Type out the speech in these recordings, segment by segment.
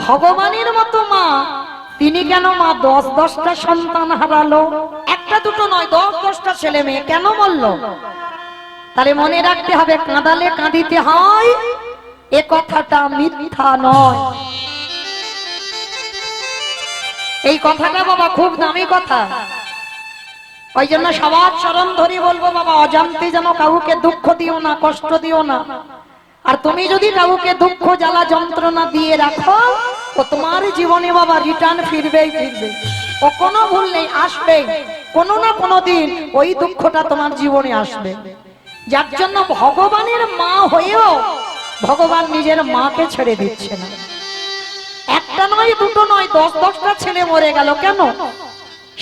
ভগবানের মতো মা তিনি কেন মা 10-10টা সন্তান হারালো? একটা দুটো নয়, 10-10টা ছেলে মেয়ে কেন মরল? তাহলে মনে রাখতে হবে, কাঁদালে কাঁদিতে হয়, এ কথাটা মিথ্যা নয়। এই কথাটা বাবা খুব দামি কথা। ওই জন্য সবার চরণ ধরে বলবো বাবা, অজান্তে যেন কাউকে দুঃখ দিও না, কষ্ট দিও না। আর তুমি যদি কাউকে দুঃখ জ্বালা যন্ত্রণা দিয়ে রাখো, তো তোমার জীবনে বাবা রিটার্ন ফিরবেই ফিরবে। ও কোনো ভুল নেই, আসবে কোনো না কোনো দিন ওই দুঃখটা তোমার জীবনে আসবে। যার জন্য ভগবানের মা হয়েও ভগবান নিজের মাকে ছেড়ে দিচ্ছে না। একটা নয়, দুটো নয়, 10-10টা ছেলে মরে গেল কেন?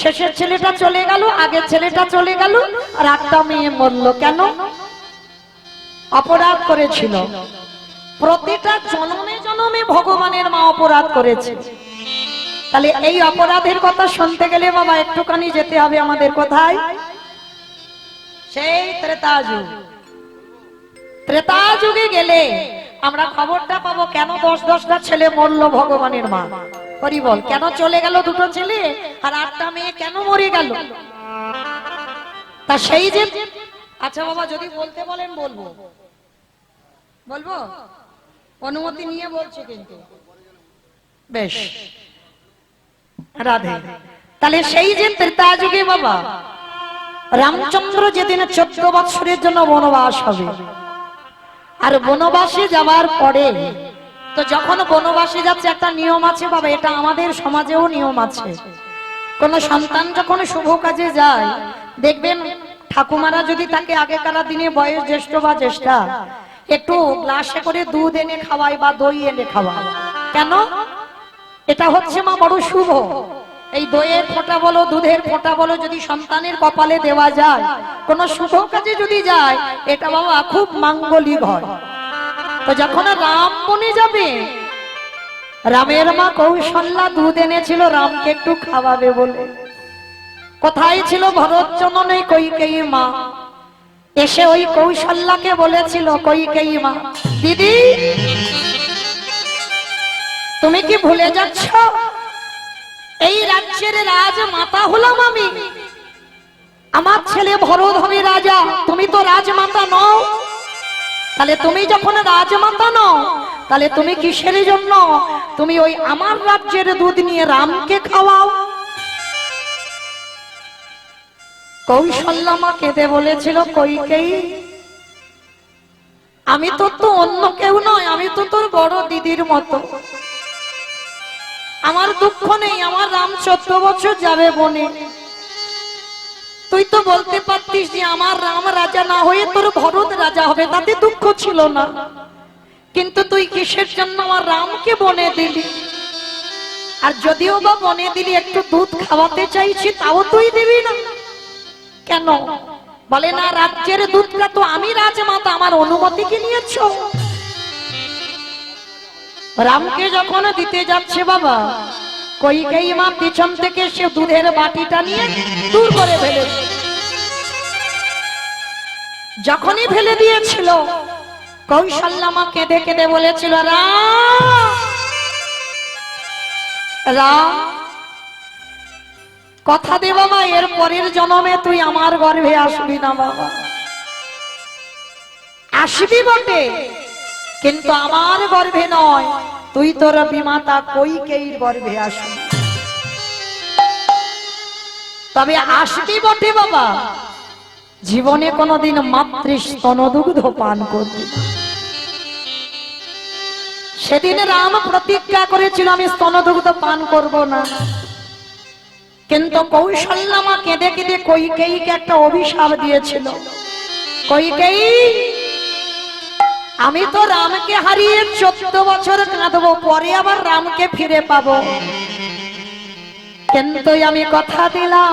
শেষের ছেলেটা চলে গেল, আগের ছেলেটা চলে গেল, আর একটা মেয়ে মরল কেন? অপরাধ করেছিল। প্রতিটা জন্মে জন্মে ভগবানের মা অপরাধ করেছে। তাহলে এই অপরাধের কথা শুনতে গেলে বাবা একটুখানি যেতে হবে আমাদের কোথায়? সেই ত্রেতা যুগ। ত্রেতা যুগে গেলে আমরা খবরটা পাবো কেন 10-10টা ছেলে মরলো ভগবানের মা। হরি বল। কেন চলে গেল দুটো ছেলে আর 8টা মেয়ে কেন মরে গেল? তা সেই যে, আচ্ছা বাবা যদি বলতে বলেন বলবো, বলবো অনুমতি নিয়ে বলছি কিন্তু বেশ। রাধে। তাহলে সেই যে ত্রেতা যুগে বাবা রামচন্দ্র যেদিন 14 বছরের জন্য বনবাস হবে, আর বনবাসে যাওয়ার পরে তো যখন বনবাসে যাচ্ছে একটা নিয়ম আছে বাবা, এটা আমাদের সমাজেও নিয়ম আছে। কোন সন্তান যখন শুভ কাজে যায় দেখবেন ঠাকুমারা যদি তাকে আগেকার দিনে বয়স জ্যেষ্ঠ বা জ্যেষ্ঠা একটু গ্লাসে করে দুধ এনে খাওয়ায় বা দই এনে খাওয়ায়। কেন? এটা হচ্ছে মা বড় শুভ। এই দইয়ের ফোঁটা বলো, দুধের ফোঁটা বলো, যদি সন্তানের কপালে দেওয়া যায়, কোন শুভ কাজে যদি যায়, এটা বাবা খুব মাঙ্গলিক হয়। তো যখন রাম বনে যাবে, রামের মা কৌশল্যা দুধ এনেছিল রামকে একটু খাওয়াবে বলে। কোথায় ছিল ভরত জননী কইকেয়ী মা? এসে ওই কৌশল্যাকে বলেছিল, কইকেয়ী মা দিদি তুমি কি ভুলে যাচ্ছ এই রাজ্যের রাজমাতা হলাম আমি, আমার ছেলে ভরত হবে রাজা, তুমি তো রাজমাতা নও। তাহলে তুমি যখন রাজমাতা নও, তাহলে তুমি কিসের জন্য তুমি ওই আমার রাজ্যের দুধ নিয়ে রামকে খাওয়াও? কৌশল্যা মা কেঁদে বলেছিল, কইকেয়ী আমি তো অন্য কেউ নয়, আমি তো তোর বড় দিদির মতো। আমার দুঃখ নেই, আমার রাম 14 বছর যাবে বনে। তুই তো বলতে পারতিস যে আমার রাম রাজা না হয়ে তোর ভরত রাজা হবে, তাতে দুঃখ ছিল না। কিন্তু তুই কিসের জন্য আমার রামকে বনে দিলি? আর যদিও বা বনে দিলি, একটু দুধ খাওয়াতে চাইছি তাও তুই দিবি না কেন? বলে না, রাজ্যের দুধটা তো আমি রাজমাতা, আমার অনুমতি কি নিয়েছ? রামকে যখন দিতে যাচ্ছে বাবা, কইকেয়ী মা পিছন থেকে সে দুধের বাটিটা নিয়ে দূর করে ফেলে। যখনই ফেলে দিয়েছিল, কৌশল্যা মা কেঁদে কেঁদে বলেছিল, রাম রাম কথা দে বাবা, এর পরের জন্মে তুই আমার গর্ভে আসবি না বাবা। আসবি বটে, কিন্তু আমার গর্ভে নয়, তুই তোর বিমাতা কইকেয়ীর গর্ভে আসবি। তবে আসবি বটে বাবা, জীবনে কোনদিন মাতৃস্তনদুগ্ধ পান করবি। সেদিন রাম প্রতিজ্ঞা করেছিল, আমি স্তনদুগ্ধ পান করব না। কিন্তু কৌশল্যা মা কেঁদে কেঁদে কইকেয়ীকে একটা অভিশাপ দিয়েছিল, কইকেয়ী আমি তো রামকে হারিয়ে 14 বছর কাঁদবো, পরে আবার রামকে ফিরে পাবো, কিন্তু আমি কথা দিলাম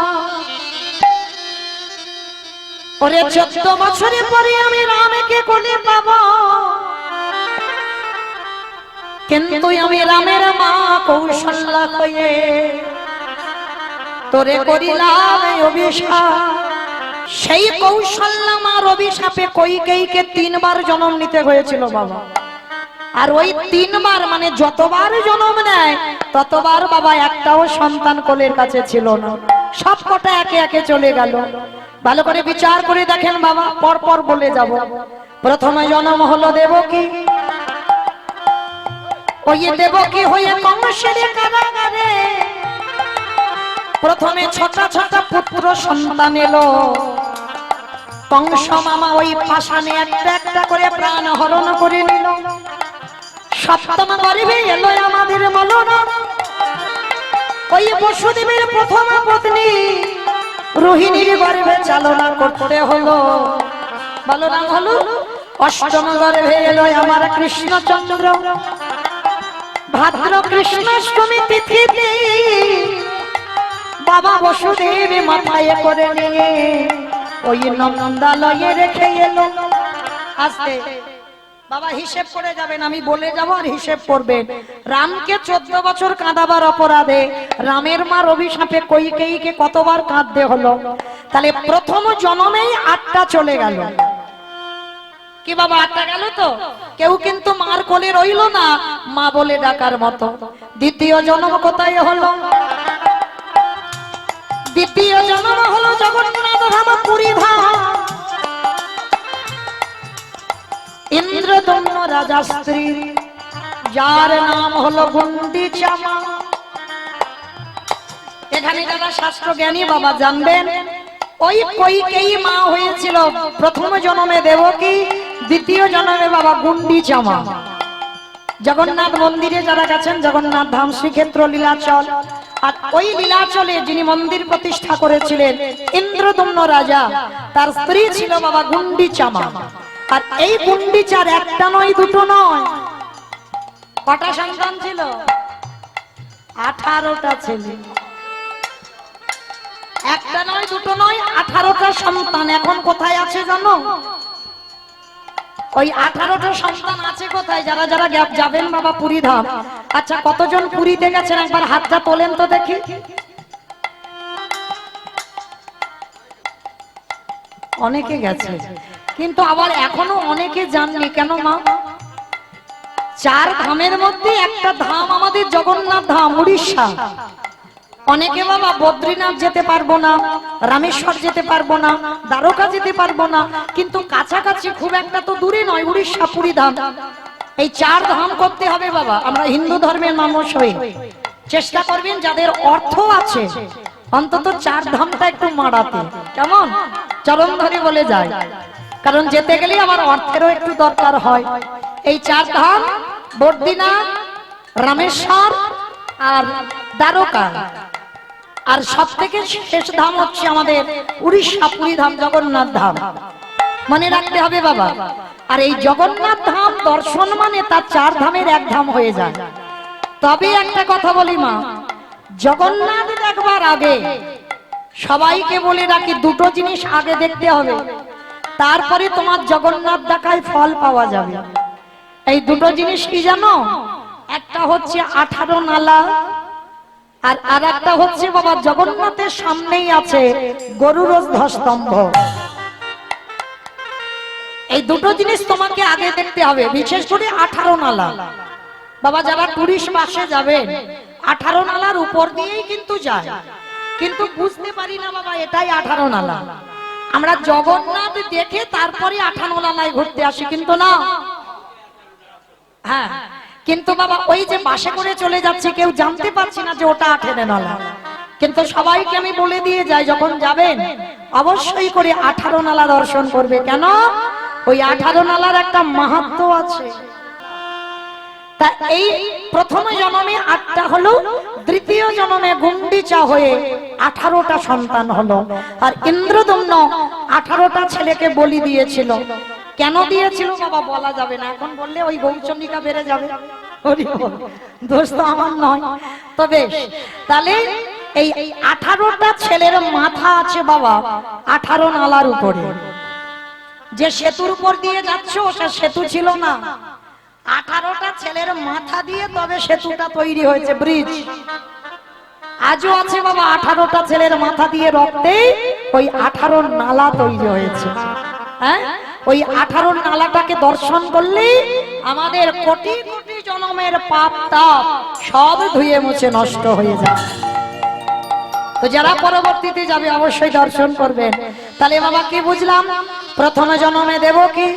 ওরে 14 বছরের পরে আমি রামকে কোলে পাবো, কিন্তু আমি রামের মা কৌশল্যা হয়ে তোরে করিলাম অভিশাপ। সেই কৌশল্যা মার অভিশাপে কইকেয়ীকে 3 বার জন্ম নিতে হয়েছিল বাবা। আর ওই 3 বার মানে যতবার জন্ম নেয় ততবার বাবা একটাও সন্তান কোলের কাছে ছিল না, সব কটা একে একে চলে গেল। ভালো করে বিচার করে দেখেন বাবা, পর পর বলে যাব। প্রথমে জন্ম হলো দেবকী। ওই দেবকী হয়ে কংসের কারাগারে প্রথমে ছোটা ছোটা পুত্র সন্তান এলো। কংস মামা ওই পাষাণে একটা একটা করে প্রাণ হরণ করে নিল। সপ্তম গর্ভে এলো আমাদের বলরাম। ওই বসুদেবের প্রথম পত্নী রোহিণীর গর্ভে চালনা করতে হলো, বলরাম হলো। অষ্টম গর্ভে এলো আমার কৃষ্ণচন্দ্র। ভাদ্র কৃষ্ণাষ্টমী তিথিতে বাবা বসুদেব মাথায় করে নিয়ে ওই নন্দালয়ে রেখে এলো। আস্তে বাবা হিসেব করে যাবেন, আমি বলে যাব আর হিসেব করবেন। রামকে 14 বছর কাঁদাবার অপরাধে রামের মার অভিশাপে কইকেয়ীকে কতবার কাঁদতে হলো? তাহলে প্রথম জন্মেই 8টা চলে গেল। কি বাবা 8টা গেল তো? কেউ কিন্তু মার কোলে রইল না মা বলে ডাকার মতো। দ্বিতীয় জন্ম কোথায় হলো? দ্বিতীয় জন্ম হলো জগন্নাথ ধাম পুরী ধাম। ইন্দ্রদম্ন রাজা স্ত্রী, যার নাম হলো গুন্ডিচা মা। এখানে যারা শাস্ত্র জ্ঞানী বাবা জানবেন, ওই কইকেয়ী মা হয়েছিল প্রথম জন্মে দেবকী, দ্বিতীয় জন্মে বাবা গুন্ডিচা মা। জগন্নাথ মন্দিরে যারা গেছেন, জগন্নাথ ধাম শ্রীক্ষেত্র লীলাচল, আর ওই লীলাচলে যিনি মন্দির প্রতিষ্ঠা করেছিলেন ইন্দ্রদম্ন রাজা, তার স্ত্রী ছিল বাবা গুন্ডিচা মা। আর এই গুন্ডিচার একটা নয় দুটো নয়, কটা সন্তান ছিল? 18টা ছেলে। একটা নয় দুটো নয়, 18টা সন্তান। এখন কোথায় আছে জানো? ওই 18টা সন্তান আছে কোথায়? যারা যারা যাবেন বাবা পুরী ধাম, আচ্ছা কতজন পুরীতে গেছেন একবার হাতটা তোলেন তো দেখি। অনেকে গেছে, কিন্তু আবার এখনো অনেকে যাননি। কেন মা? 4 ধামের মধ্যে একটা ধাম আমাদের জগন্নাথ ধাম, উড়িষ্যা। অনেকে বাবা বদ্রীনাথ যেতে পারবো না, রামেশ্বর যেতে পারবো না, দ্বারকা যেতে পারবো না, কিন্তু কাছাকাছি খুব একটা তো দূরে নয় উড়িষ্যা পুরী ধাম। এই 4 ধাম করতে হবে বাবা। আমরা হিন্দু ধর্মের মানুষ হয়ে চেষ্টা করবেন যাদের অর্থ আছে অন্তত 4 ধামটা একটু মারাতে। কেমন? চরণ ধরে বলে যায়, কারণ যেতে গেলে আমার অর্থেরও একটু দরকার হয়। এই 4 ধাম বদ্রীনাথ, রামেশ্বর আর দ্বারকা, আর সব থেকে শেষ ধাম হচ্ছে আমাদের উড়িষ্যা পুরী ধাম, জগন্নাথ ধাম। মনে রাখতে হবে বাবা। আর এই জগন্নাথ ধাম দর্শন মানে তার 4 ধামের এক ধাম হয়ে যায়। তবে একটা কথা বলি মা, জগন্নাথ দেখবার আগে সবাইকে বলে রাখি, দুটো জিনিস আগে দেখতে হবে, তারপরে তোমার জগন্নাথ দেখায় ফল পাওয়া যাবে। এই দুটো জিনিস কি জানো? একটা হচ্ছে 18 নালা, আর আরেকটা হচ্ছে বাবা জগন্নাথের সামনেই আছে গরুর ধ্বস্তম্ভ। এই দুটো জিনিস তোমাকে আগে দেখতে হবে, বিশেষ করে 18 নালা। বাবা যারা টুরিস্ট বাসে যাবেন 18 নালার উপর দিয়েই কিন্তু যায়, কিন্তু বুঝতে পারি না বাবা এটাই 18 নালা। আমরা জগন্নাথ দেখে তারপরে 18 নালায় ঘুরতে আসি, কিন্তু না। হ্যাঁ, কিন্তু বাবা ওই যে বাসে করে চলে যাচ্ছে কেউ জানতে পারছি না যে ওটা 18 নালা, কিন্তু সবাইকে আমি বলে দিয়ে যাই যখন যাবেন অবশ্যই করে 18 নালা দর্শন করবে। কেন? ওই 18 নালার একটা মাহাত্ম্য আছে। তা এই প্রথম জন্মে 8টা হলো, দ্বিতীয় জন্মে গুন্ডিচা হয়ে 18টা সন্তান হলো। আর ইন্দ্রদম্ন 18টা ছেলেকে বলি দিয়েছিল। কেন দিয়েছিল বাবা বলা যাবে না, এখন বললে ওই গৌচন্ডিকা বেড়ে যাবে। দোষ তো আমার নয়। তবে তাহলে এই 18টা ছেলের মাথা আছে বাবা 18 নালার উপরে। যে সেতুর উপর দিয়ে যাচ্ছে ওটা সেতু ছিল না, 18টা ছেলের মাথা দিয়ে তবে সেতুটা তৈরি হয়েছে, ব্রিজ। আজও আছে বাবা 18টা ছেলের মাথা দিয়ে রক্তে ওই 18 নালা তৈরি হয়েছে। হ্যাঁ, ওই 18 নালাটাকে দর্শন করলে আমাদের কোটি কোটি জন্মের পাপ তাপ সব ধুয়ে মুছে নষ্ট হয়ে যায়। তো যারা পরবর্তীতে যাবে অবশ্যই দর্শন করবেন। তাহলে বাবা কি বুঝলাম? প্রথম জন্মে দেবকী,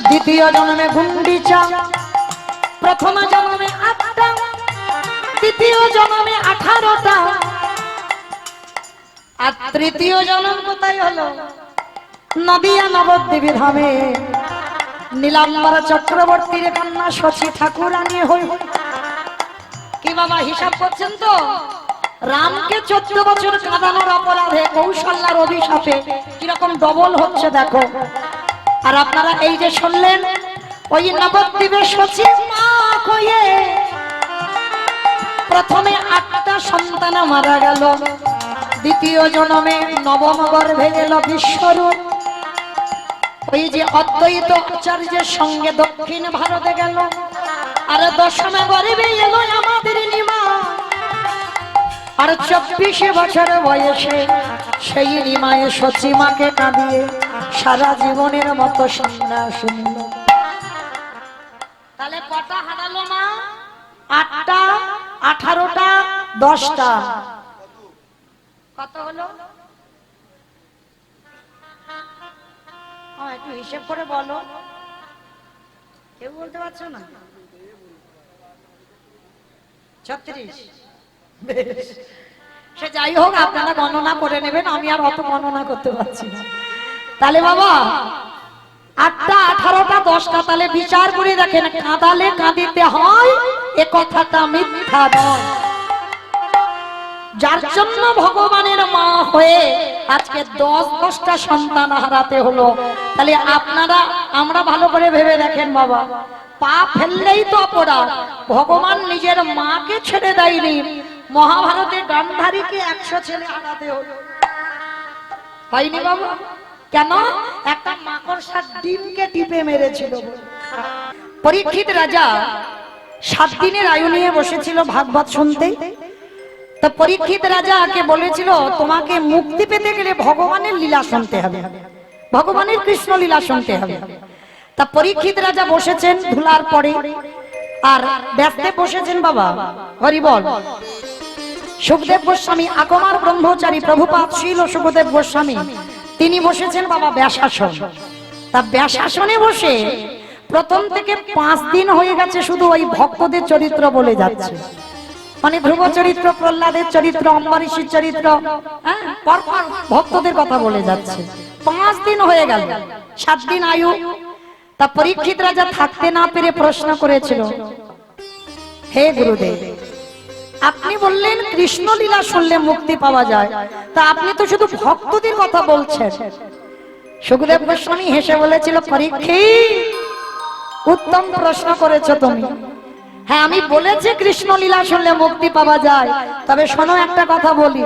দ্বিতীয় জন্মে গুন্ডিচা, প্রথম জন্মে 8টা, দ্বিতীয় জন্মে 18টা, আর তৃতীয় জন্ম কোথায় হলো? নদিয়া নবদ্বীপ ধামে নীলাম্বর চক্রবর্তীর কন্যা শশী ঠাকুরানী হই। কি বাবা হিসাব করছেন তো? রামকে 14 বছর কাঁদানোর অপরাধে কৌশল্যার অভিশাপে কিরকম ডবল হচ্ছে দেখো। আর আপনারা এই যে শুনলেন, ওই নবদ্বীপে শশী মা হয়ে প্রথমে 8টা সন্তান মারা গেল, দ্বিতীয় জন্মে নবম গর্ভে গেল বিশ্বরূপ। ওই যে অদ্বৈত আচার্যের সঙ্গে দক্ষিণ ভারতে গেল, আর দশমে গর্ভে এলো আমাদের নিমা। আর 24 বছর বয়সে সেই নিমায়ে শচীমাকে কাঁদিয়ে সারা জীবনের মতো সন্ন্যাস নিল। তাহলে কটা হারালো মা? 8টা, 18টা, 10টা, কত হলো? একটু হিসেব করে বলো, কেউ বলতে পারছো না? 36। সে যাই হোক, আপনারা গণনা করে নেবেন, আমি আর অত গণনা করতে পারছি না। তাহলে বাবা 8টা, 18টা, 10টা, তাহলে বিচার করে দেখেন, কাঁদালে কাঁদিতে হয় এ কথাটা মিথ্যা নয়। যার জন্য ভগবানের মা হয়ে আজকে 10টা সন্তান হারাতে হলো। তাহলে আপনারা আমরা ভালো করে ভেবে দেখেন বাবা, পা ফেললেই তো অপরাধ। ভগবান নিজের মাকে ছেড়ে দেয়নি, মহাভারতে গান্ধারীকে 100 ছেলে হারাতে হলো, হয়নি বাবা? কেন? একটা মাকড়সার ডিমকে টিপে মেরেছিল। পরীক্ষিত রাজা 7 দিনের আয়ু নিয়ে বসেছিল ভাগবত শুনতে। তো পরীক্ষিত রাজাকে বলেছিল, তোমাকে মুক্তি পেতে গেলে ভগবানের লীলা শুনতে হবে, ভগবানের কৃষ্ণ লীলা শুনতে হবে। তা পরীক্ষিত রাজা বসেছেন ধুলার পরে, আর ব্যস্তে বসেছেন বাবা হরি বল সুখদেব গোস্বামী, আগমার ব্রহ্মচারী প্রভুপাদ শ্রীল সুখদেব গোস্বামী, তিনি বসেছেন বাবা ব্যাসাসন। তা ব্যাসাসনে বসে প্রথম থেকে 5 দিন হয়ে গেছে শুধু ওই ভক্তদের চরিত্র বলে যাচ্ছে। মানে ধ্রুব চরিত্র, প্রহ্লাদের চরিত্র, অম্বরীশের চরিত্র, পরপর ভক্তদের কথা বলে যাচ্ছে। 5 দিন হয়ে গেল, 7 দিন আয়ু। তা পরীক্ষিত রাজা থাকতে না পেরে প্রশ্ন করেছিল, হে গুরুদেব, আপনি বললেন কৃষ্ণ লীলা শুনলে মুক্তি পাওয়া যায়, তা আপনি তো শুধু ভক্তদের কথা বলছেন। সুখদেব গোস্বামী হেসে বলেছিল, পরীক্ষিত, উত্তম প্রশ্ন করেছো তুমি। হ্যাঁ, আমি বলেছি কৃষ্ণ লীলা শুনলে মুক্তি পাওয়া যায়, তবে শোনো একটা কথা বলি,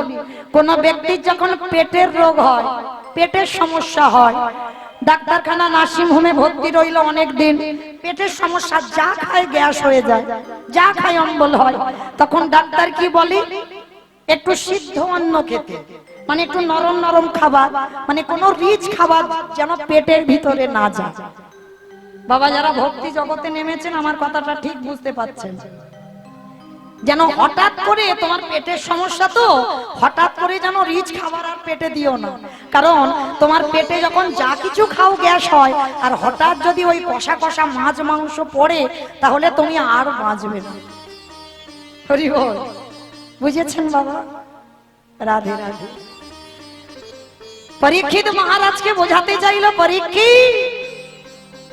কোন ব্যক্তির যখন পেটের রোগ হয়, পেটের সমস্যা হয়, ডাক্তারখানা নার্সিং হোমে ভর্তি রইল অনেক দিন, পেটের সমস্যা, যা খায় গ্যাস হয়ে যায়, যা খায় অম্বল হয়, তখন ডাক্তার কি বলে? একটু সিদ্ধ অন্ন খেতে, মানে একটু নরম নরম খাবার, মানে কোনো রিচ খাবার যেন পেটের ভিতরে না যায়। বাবা যারা ভক্তি জগতে নেমেছেন আমার কথাটা ঠিক বুঝতে পারছেন, যেন হঠাৎ করে তোমার পেটের সমস্যা, তো হঠাৎ করে যেন রিচ খাবার আর পেটে দিও না। কারণ তোমার পেটে যখন যা কিছু খাও গ্যাস হয়, আর হঠাৎ যদি ওই কষা কষা মাছ মাংস পড়ে, তাহলে তুমি আর বাঁচবে না। হরি বল, বুঝেছেন বাবা? রাধে রাধে। পরীক্ষিত মহারাজকে বোঝাতে চাইল, পরীক্ষিত,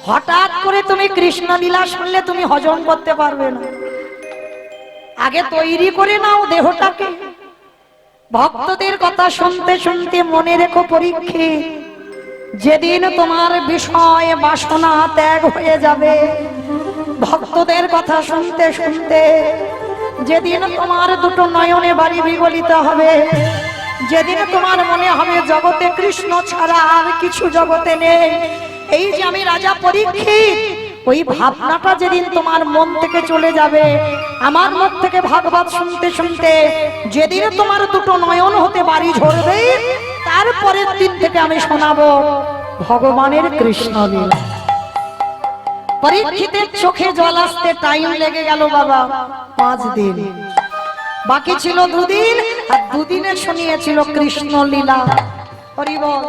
হঠাৎ করে তুমি কৃষ্ণ লীলা শুনলে তুমি হজম করতে পারবে না, আগে তৈরি করে নাও দেহটাকে। ভক্তদের কথা শুনতে শুনতে মনে রেখো পরীক্ষিত, যেদিন তোমার বিষয় বাসনা ত্যাগ হয়ে যাবে, ভক্তদের কথা শুনতে শুনতে যেদিন তোমার দুটো নয়নে বাড়ি বিগলিত হবে, যেদিন তোমার মনে হবে জগতে কৃষ্ণ ছাড়া আর কিছু জগতে নেই, এই যে আমি রাজা পরীক্ষিত, ওই ভাবনাটা যেদিন তোমার মন থেকে চলে যাবে, আমার মুখ থেকে ভাগবত শুনতে শুনতে যেদিন তোমার দুটো নয়ন হতে বাড়ি ঝরবে, তারপরের দিন থেকে আমি শোনাবো, ভগবানের কৃষ্ণ লীলা। পরীক্ষিতের চোখে জল আসতে টাইম লেগে গেল বাবা 5 দিন, বাকি ছিল 2 দিন, আর 2 দিনে শুনিয়েছিল কৃষ্ণ লীলা। হরি বল।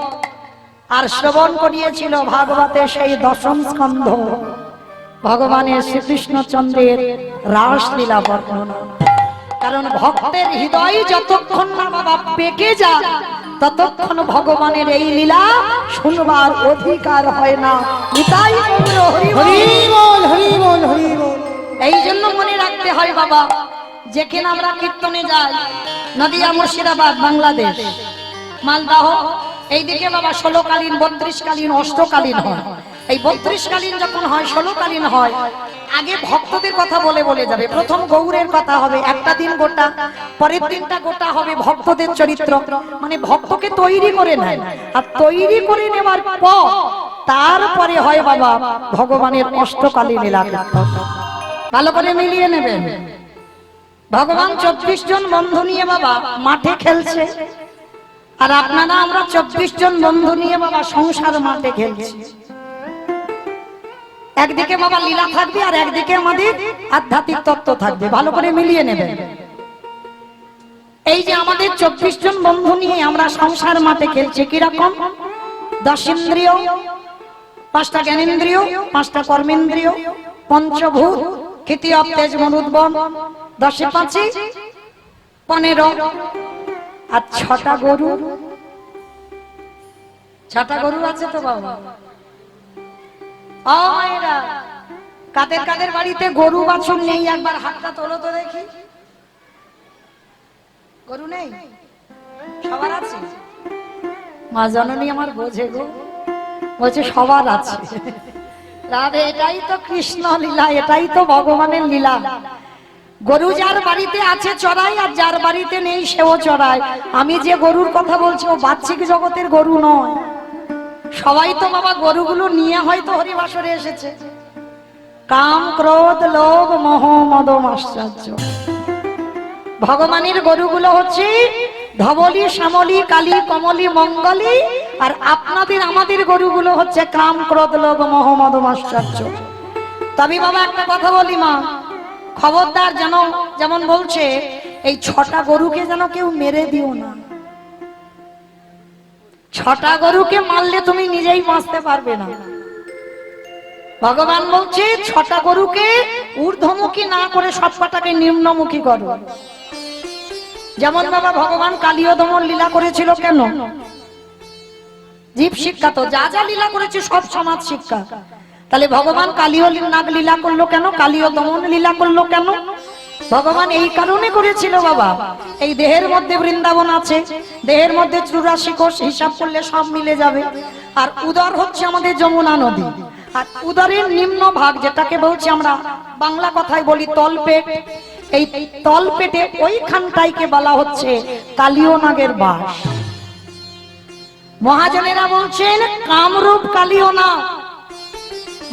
আর শ্রবণ করিয়েছিল ভাগবতে সেই 10ম স্কন্ধ ভগবানের শ্রীকৃষ্ণচন্দ্রের রাসলীলা বর্ণনা। কারণ ভক্তের হৃদয় যতক্ষণ না বাবা পেকে যায় ততক্ষণ ভগবানের এই লীলা শুনবার অধিকার হয় না। নিতাই গৌর হরি বল, হরি বল, হরি বল। এই জন্য মনে রাখতে হয় বাবা, যেখানে আমরা কীর্তনে যাই, নদিয়া, মুর্শিদাবাদ, বাংলাদেশ, মালদাহ, এইদিকে বাবা 16 কালীন, 32 কালীন, অষ্টকালীন হয়। এই 32 কালীন যখন হয়, 16 কালীন হয়, আগে ভক্তদের কথা বলে বলে যাবে। প্রথম গৌরের কথা হবে একটা দিন গোটা, পরের দিনটা গোটা হবে ভক্তদের চরিত্র, মানে ভক্তকে তৈরি করে নেয়। আর তৈরি করে নেওয়ার পর তারপরে হয় বাবা ভগবানের অষ্টকালীন লীলা। ভালো করে মিলিয়ে নেবেন। ভগবান 24 জন বন্ধু নিয়ে বাবা মাঠে খেলছে, আর আপনারা আমরা 24 জন বন্ধু নিয়ে বাবা সংসার মাঠে খেলছি। একদিকে বাবা লীলা থাকবে আর একদিকে আমাদের আধ্যাত্মিক তত্ত্ব থাকবে। ভালো করে মিলিয়ে নেবেন। এই যে আমাদের 24 জন বন্ধু নিয়ে আমরা সংসার মাঠে খেলছি, কিরকম? 10 ইন্দ্রিয়, 5টা জ্ঞানেন্দ্রিয়, 5টা কর্মেন্দ্রিয়, পঞ্চভূত, ক্ষিতি অপ তেজ মরুদ্বন, 10 এ 5 15, আর 6টা গরু। 6টা গরু আছে তো বাবা। কাদের কাদের বাড়িতে গরু বাছুর নেই? একবার হাতটা তোলো তো দেখি। গরু নেই? সবার আছে? মা জননী আমার বোঝে গো, বলছে সবার আছে। রাধে, এটাই তো কৃষ্ণ লীলা, এটাই তো ভগবানের লীলা। গরু যার বাড়িতে আছে চড়াই, আর যার বাড়িতে নেই সেও চড়ায়। আমি যে গরুর কথা বলছি ও বাহ্যিক জগতের গরু নয়। সবাই তো বাবা গরুগুলো নিয়ে হয়তো হরিবাসরে এসেছে। কাম, ক্রোধ, লোভ, মোহ, মদ, মাশ্চর্য। ভগবানের গরুগুলো হচ্ছে ধবলি, শ্যামলি, কালী, কমলি, মঙ্গলি। আর আপনাদের আমাদের গরুগুলো হচ্ছে কাম, ক্রোধ, লোভ, মোহ, মদ, মাশ্চর্য। তবে বাবা একটা কথা বলি মা, খবরদার যেন, যেমন বলছে এই 6টা গরুকে যেন কেউ মেরে দিও না। 6টা গরুকে মারলে তুমি নিজেই বাঁচতে পারবে না। ভগবান বলছে 6টা গরুকে ঊর্ধ্বমুখী না করে সবকটাকে নিম্নমুখী করো। যেমন বাবা ভগবান কালীয় দমন লীলা করেছিল কেন? জীব শিক্ষা তো, যা যা লীলা করেছে সব সমাজ শিক্ষা। তাহলে ভগবান কালীয় নাগ লীলা করলো কেন? কালীয় দমন লীলা করলো কেন? ভগবান এই কারণে করেছিল বাবা, এই দেহের মধ্যে বৃন্দাবন আছে, দেহের মধ্যে 84 কোষ, হিসাব করলে সব মিলে যাবে। আর উদর হচ্ছে আমাদের যমুনা নদী, আর উদরের নিম্ন ভাগ যেটাকে বলছি আমরা বাংলা কথায় বলি তলপেট, এই তলপেটে ওইখানটাইকে বলা হচ্ছে কালীয় নাগের বাস। মহাজনেরা বলছেন কামরূপ কালীয় নাগ।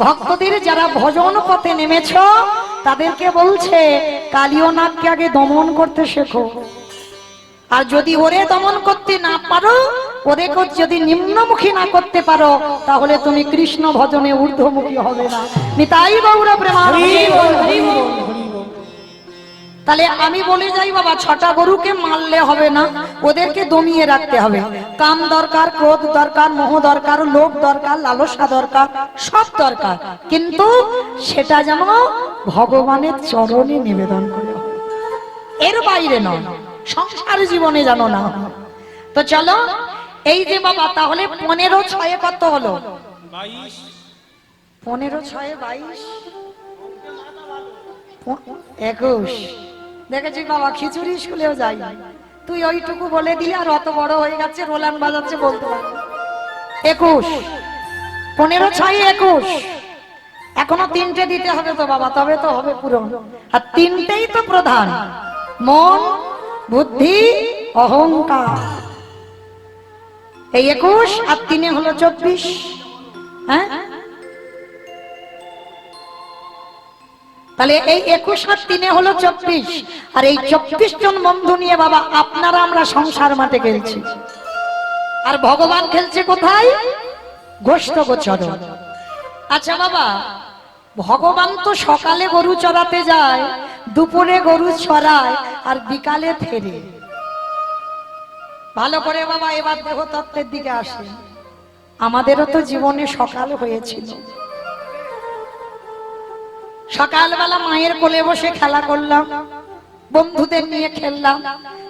ভক্তদের যারা ভজন পথে নেমেছ তাদেরকে বলছে কালীয় নাগকে আগে দমন করতে শেখো। আর যদি ওরে দমন করতে না পারো, ওরে যদি নিম্নমুখী না করতে পারো, তাহলে তুমি কৃষ্ণ ভজনে ঊর্ধ্বমুখী হবে না। নিতাই গৌর প্রেমানন্দে। তাহলে আমি বলে যাই বাবা, 6টা গরুকে মারলে হবে না, ওদেরকে দমিয়ে রাখতে হবে। কাম দরকার, ক্রোধ দরকার, মোহ দরকার, লোভ দরকার, লালসা দরকার, সব দরকার, কিন্তু সেটা যেন ভগবানের চরণে নিবেদন করে, এর বাইরে নয়, সংসার জীবনে যেন না। তো চলো, এই যে বাবা তাহলে 15/6 কত হলো? 15/6 22, 21। দেখেছি বাবা, খিচুড়ি স্কুলেও যাই, তুই ওইটুকু বলে দিলি আর অত বড় হয়ে গেছে, রোলান বাজাচ্ছে বলতে পারবো। 21, 15/6 21। এখনো 3টে দিতে হবে তো বাবা, তবে তো হবে পূরণ। আর 3টেই তো প্রধান, মন, বুদ্ধি, অহংকার। এই 21 আর 3 হলো 24। হ্যাঁ, তাহলে এই 21 আর 3 হলো 24। আর এই 24 জন বন্ধু নিয়ে বাবা আপনারা আমরা সংসার মাঠে খেলছি। আর ভগবান খেলছে কোথায়? গোষ্ঠ গোচরণ। আচ্ছা বাবা, ভগবান তো সকালে গরু চড়াতে যায়, দুপুরে গরু চড়ায়, আর বিকালে ফেরে। ভালো করে বাবা এবার দেহতত্ত্বের দিকে আসে। আমাদেরও তো জীবনে সকাল হয়েছিল। সকালবেলা মায়ের কোলে বসে খেলা করলাম, বন্ধুদের নিয়ে খেললাম।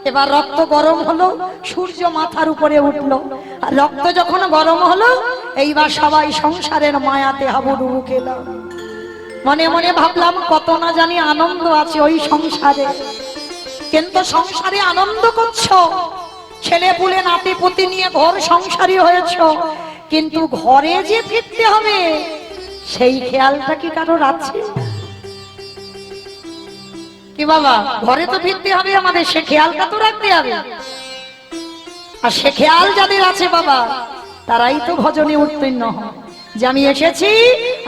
এবার রক্ত গরম হলো, সূর্য মাথার উপরে উঠলো, আর রক্ত যখন গরম হলো, এইবার সবাই সংসারের মায়াতে হাবুডুবু খেলাম। মনে মনে ভাবলাম কত না জানি আনন্দ আছে ওই সংসারে। কিন্তু সংসারে আনন্দ করছো, ছেলে পুলে নাতি পুতি নিয়ে ঘর সংসারী হয়েছ, কিন্তু ঘরে যে ফিরতে হবে সেই খেয়ালটা কি কারোর আছে? কি বাবা, ঘরে তো ফিরতে হবে আমাদের, সে খেয়ালটা তো রাখতে হবে। আর সে খেয়াল যাদের আছে বাবা, তারাই তো ভজনে উত্তীর্ণ হয় যে আমি এসেছি,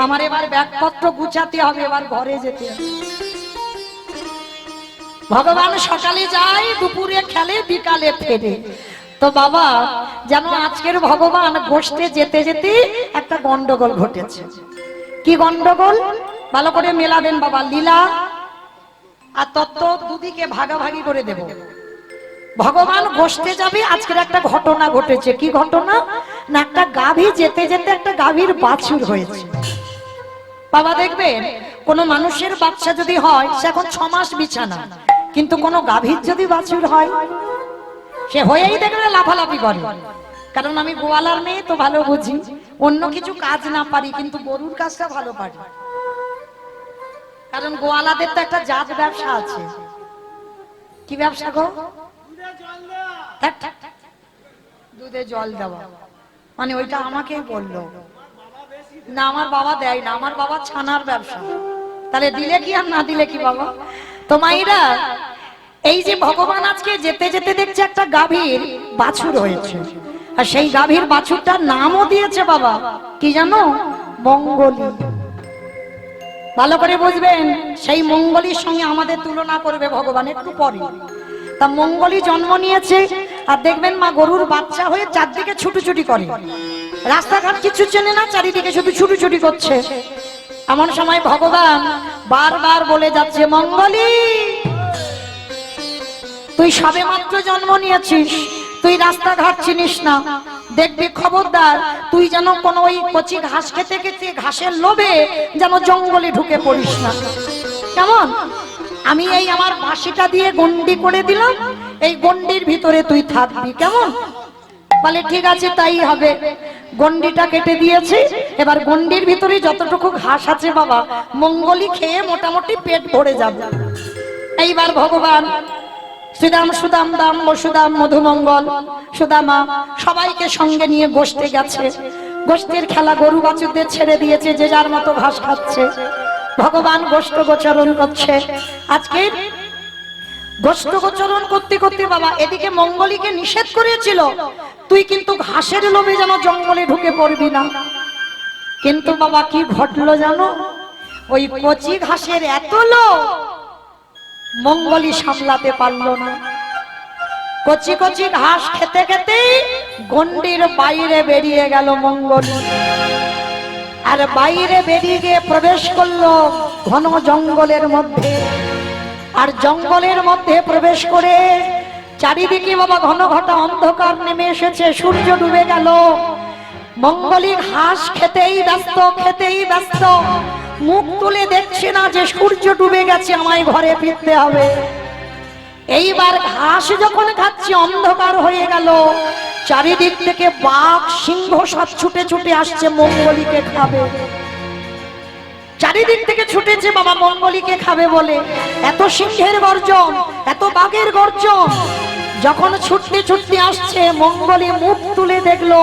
আমার এবার ব্যাগপত্র গুছাতে হবে, এবার ঘরে যেতে হবে। ভগবান সকালে যায়, দুপুরে খেলে, বিকালে ফেরে। তো বাবা যেন আজকের ভগবান গোষ্ঠে যেতে যেতে একটা গন্ডগোল ঘটেছে। কি গন্ডগোল? ভালো করে মেলাবেন বাবা। লীলা আর তত্ত্ব দুদিকে ভাগাভাগি করে দেব। ভগবান গোষ্ঠে যাবে, আজকের একটা ঘটনা ঘটেছে। কি ঘটনা? না, একটা গাভী যেতে যেতে একটা গাভীর বাছুর হয়েছে। বাবা দেখবেন কোন মানুষের বাচ্চা যদি হয়, সে এখন 6 মাস বিছানা, কিন্তু কোন গাভীর যদি বাছুর হয়, সে হয়েই দেখবে লাফালাফি করে। কারণ আমি গোয়ালার মেয়ে তো ভালো বুঝি, অন্য কিছু কাজ না পারি, কিন্তু গরুর কাজটা ভালো পারি। কারণ গোয়ালাদের তো একটা জাত ব্যবসা আছে। কি ব্যবসা গো? দুধে জল দেওয়া। মানে ওইটা আমাকেই বললো না, আমার বাবা দেয় না, আমার বাবা ছানার ব্যবসা। তাহলে দিলে কি আর না দিলে কি বাবা? তো মাইরা, এই যে ভগবান আজকে যেতে যেতে দেখছে একটা গাভীর বাছুর হয়েছে, আর সেই গাভীর বাছুরটার নামও দিয়েছে বাবা, কি জানো? মঙ্গলী। ভালো করে বুঝবেন, সেই মঙ্গলীর সঙ্গে আমাদের তুলনা করবে ভগবান একটু পরে। তা মঙ্গলী জন্ম নিয়েছে, আর দেখবেন মা গরুর বাচ্চা হয়ে চারদিকে ছুটোছুটি করে, রাস্তাঘাট কিছু চেনে না, চারিদিকে শুধু ছুটোছুটি করছে। এমন সময় ভগবান বারবার বলে যাচ্ছে, মঙ্গলী তুই সবে মাত্র জন্ম নিয়েছিস, তুই রাস্তাঘাট চিনিস না, দেখবি খবরদার তুই যেন কোন ওই কচি ঘাস খেতে খেতে ঘাসের লোভে যেন জঙ্গলে ঢুকে পড়িস না। কেমন? আমি এই আমার বাঁশিটা দিয়ে গন্ডি করে দিলাম, এই গন্ডির ভিতরে তুই থাকবি, কেমন? বলে ঠিক আছে, তাই হবে। গন্ডিটা কেটে দিয়েছি, এবার গন্ডির ভিতরে যতটুকু ঘাস আছে বাবা, মঙ্গলী খেয়ে মোটামুটি পেট ভরে যাবে। এইবার ভগবান শ্রীরাম সুদাম দাম বসুদাম মধুমঙ্গল সুদামা সবাইকে সঙ্গে নিয়ে গোষ্ঠে গেছে। গোষ্ঠীর খেলা, গরু বাছুরদের ছেড়ে দিয়েছে, যে যার মতো ঘাস খাচ্ছে। ভগবান গোষ্ঠ গোচরণ করছে। আজকে গোষ্ঠ গোচরণ করতে করতে বাবা এদিকে মঙ্গলীকে নিষেধ করেছিল, তুই কিন্তু ঘাসের লোভে যেন জঙ্গলে ঢুকে পড়বি না। কিন্তু বাবা কি ঘটলো জানো? ওই কচি ঘাসের এত লোভ মঙ্গলী সামলাতে পারলো না। কচি কচি ঘাস খেতে খেতে গন্ডির বাইরে বেরিয়ে গেল মঙ্গলী, আর বাইরে বেরিয়ে গিয়ে প্রবেশ করলো ঘন জঙ্গলের মধ্যে। আর জঙ্গলের মধ্যে প্রবেশ করে চারিদিকে বাবা ঘন ঘটা অন্ধকার নেমে এসেছে, সূর্য ডুবে গেল। মঙ্গলী ঘাস খেতেই ব্যস্ত, খেতেই ব্যস্ত, মুখ তুলে দেখছে না যে সূর্য ডুবে গেছে, আমায় ঘরে ফিরতে হবে। এইবার ঘাস যখন খাচ্ছে অন্ধকার হয়ে গেল, চারিদিক থেকে বাঘ সিংহ সব ছুটে ছুটে আসছে মঙ্গলীকে খাবে। চারিদিক থেকে ছুটেছে বাবা মঙ্গলীকে খাবে বলে। এত সিংহের গর্জন, এত বাঘের গর্জন। যখন ছুটতে ছুটতে আসছে, মঙ্গলী মুখ তুলে দেখলো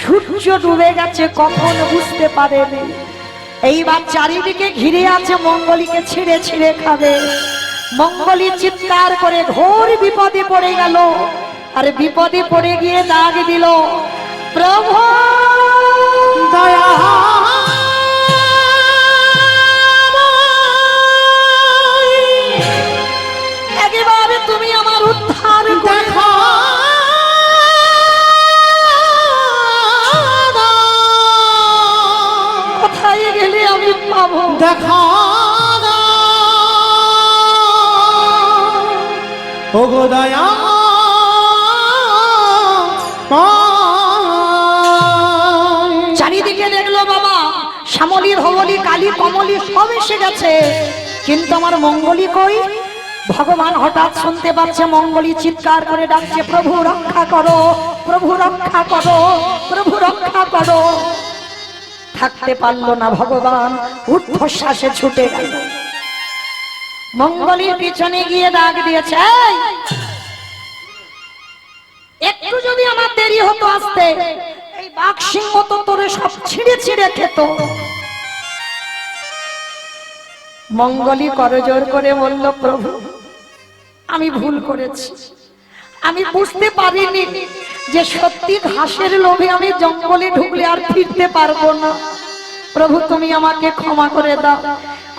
সূর্য ডুবে গেছে, কখন বুঝতে পারেনি। এইবার চারিদিকে ঘিরে আছে, মঙ্গলীকে ছিঁড়ে ছিঁড়ে খাবে। মঙ্গলী চিৎকার করে ঘোর বিপদে পড়ে গেল, আর বিপদে পড়ে গিয়ে ডাক দিল, প্রভু দয়া, একেবারে তুমি আমার উদ্ধার করে দেখা ও গো দয়া চারিদিকে দেখলো বাবা শ্যামলী ধবলী কালী কমলী সব এসে গেছে, কিন্তু আমার মঙ্গলী কই? ভগবান হঠাৎ শুনতে পাচ্ছে মঙ্গলী চিৎকার করে ডাকছে, প্রভু রক্ষা করো, প্রভু রক্ষা করো, প্রভু রক্ষা করো। থাকতে পারলো না ভগবান, ঊর্ধ্বশ্বাসে ছুটে গেল। মঙ্গলীর পিছনে গিয়ে ডাক দিয়েছে, একটু যদি আমার দেরি হতো আসতে, এই বাঘ সিংহ তো তোরে সব ছিঁড়ে ছিঁড়ে খেত। মঙ্গলী করজোর করে বলল, প্রভু আমি ভুল করেছি, আমি বুঝতে পারিনি যে সত্যি ঘাসের লোভে আমি জঙ্গলে ঢুকলে আর ফিরতে পারবো না। প্রভু তুমি আমাকে ক্ষমা করে দাও,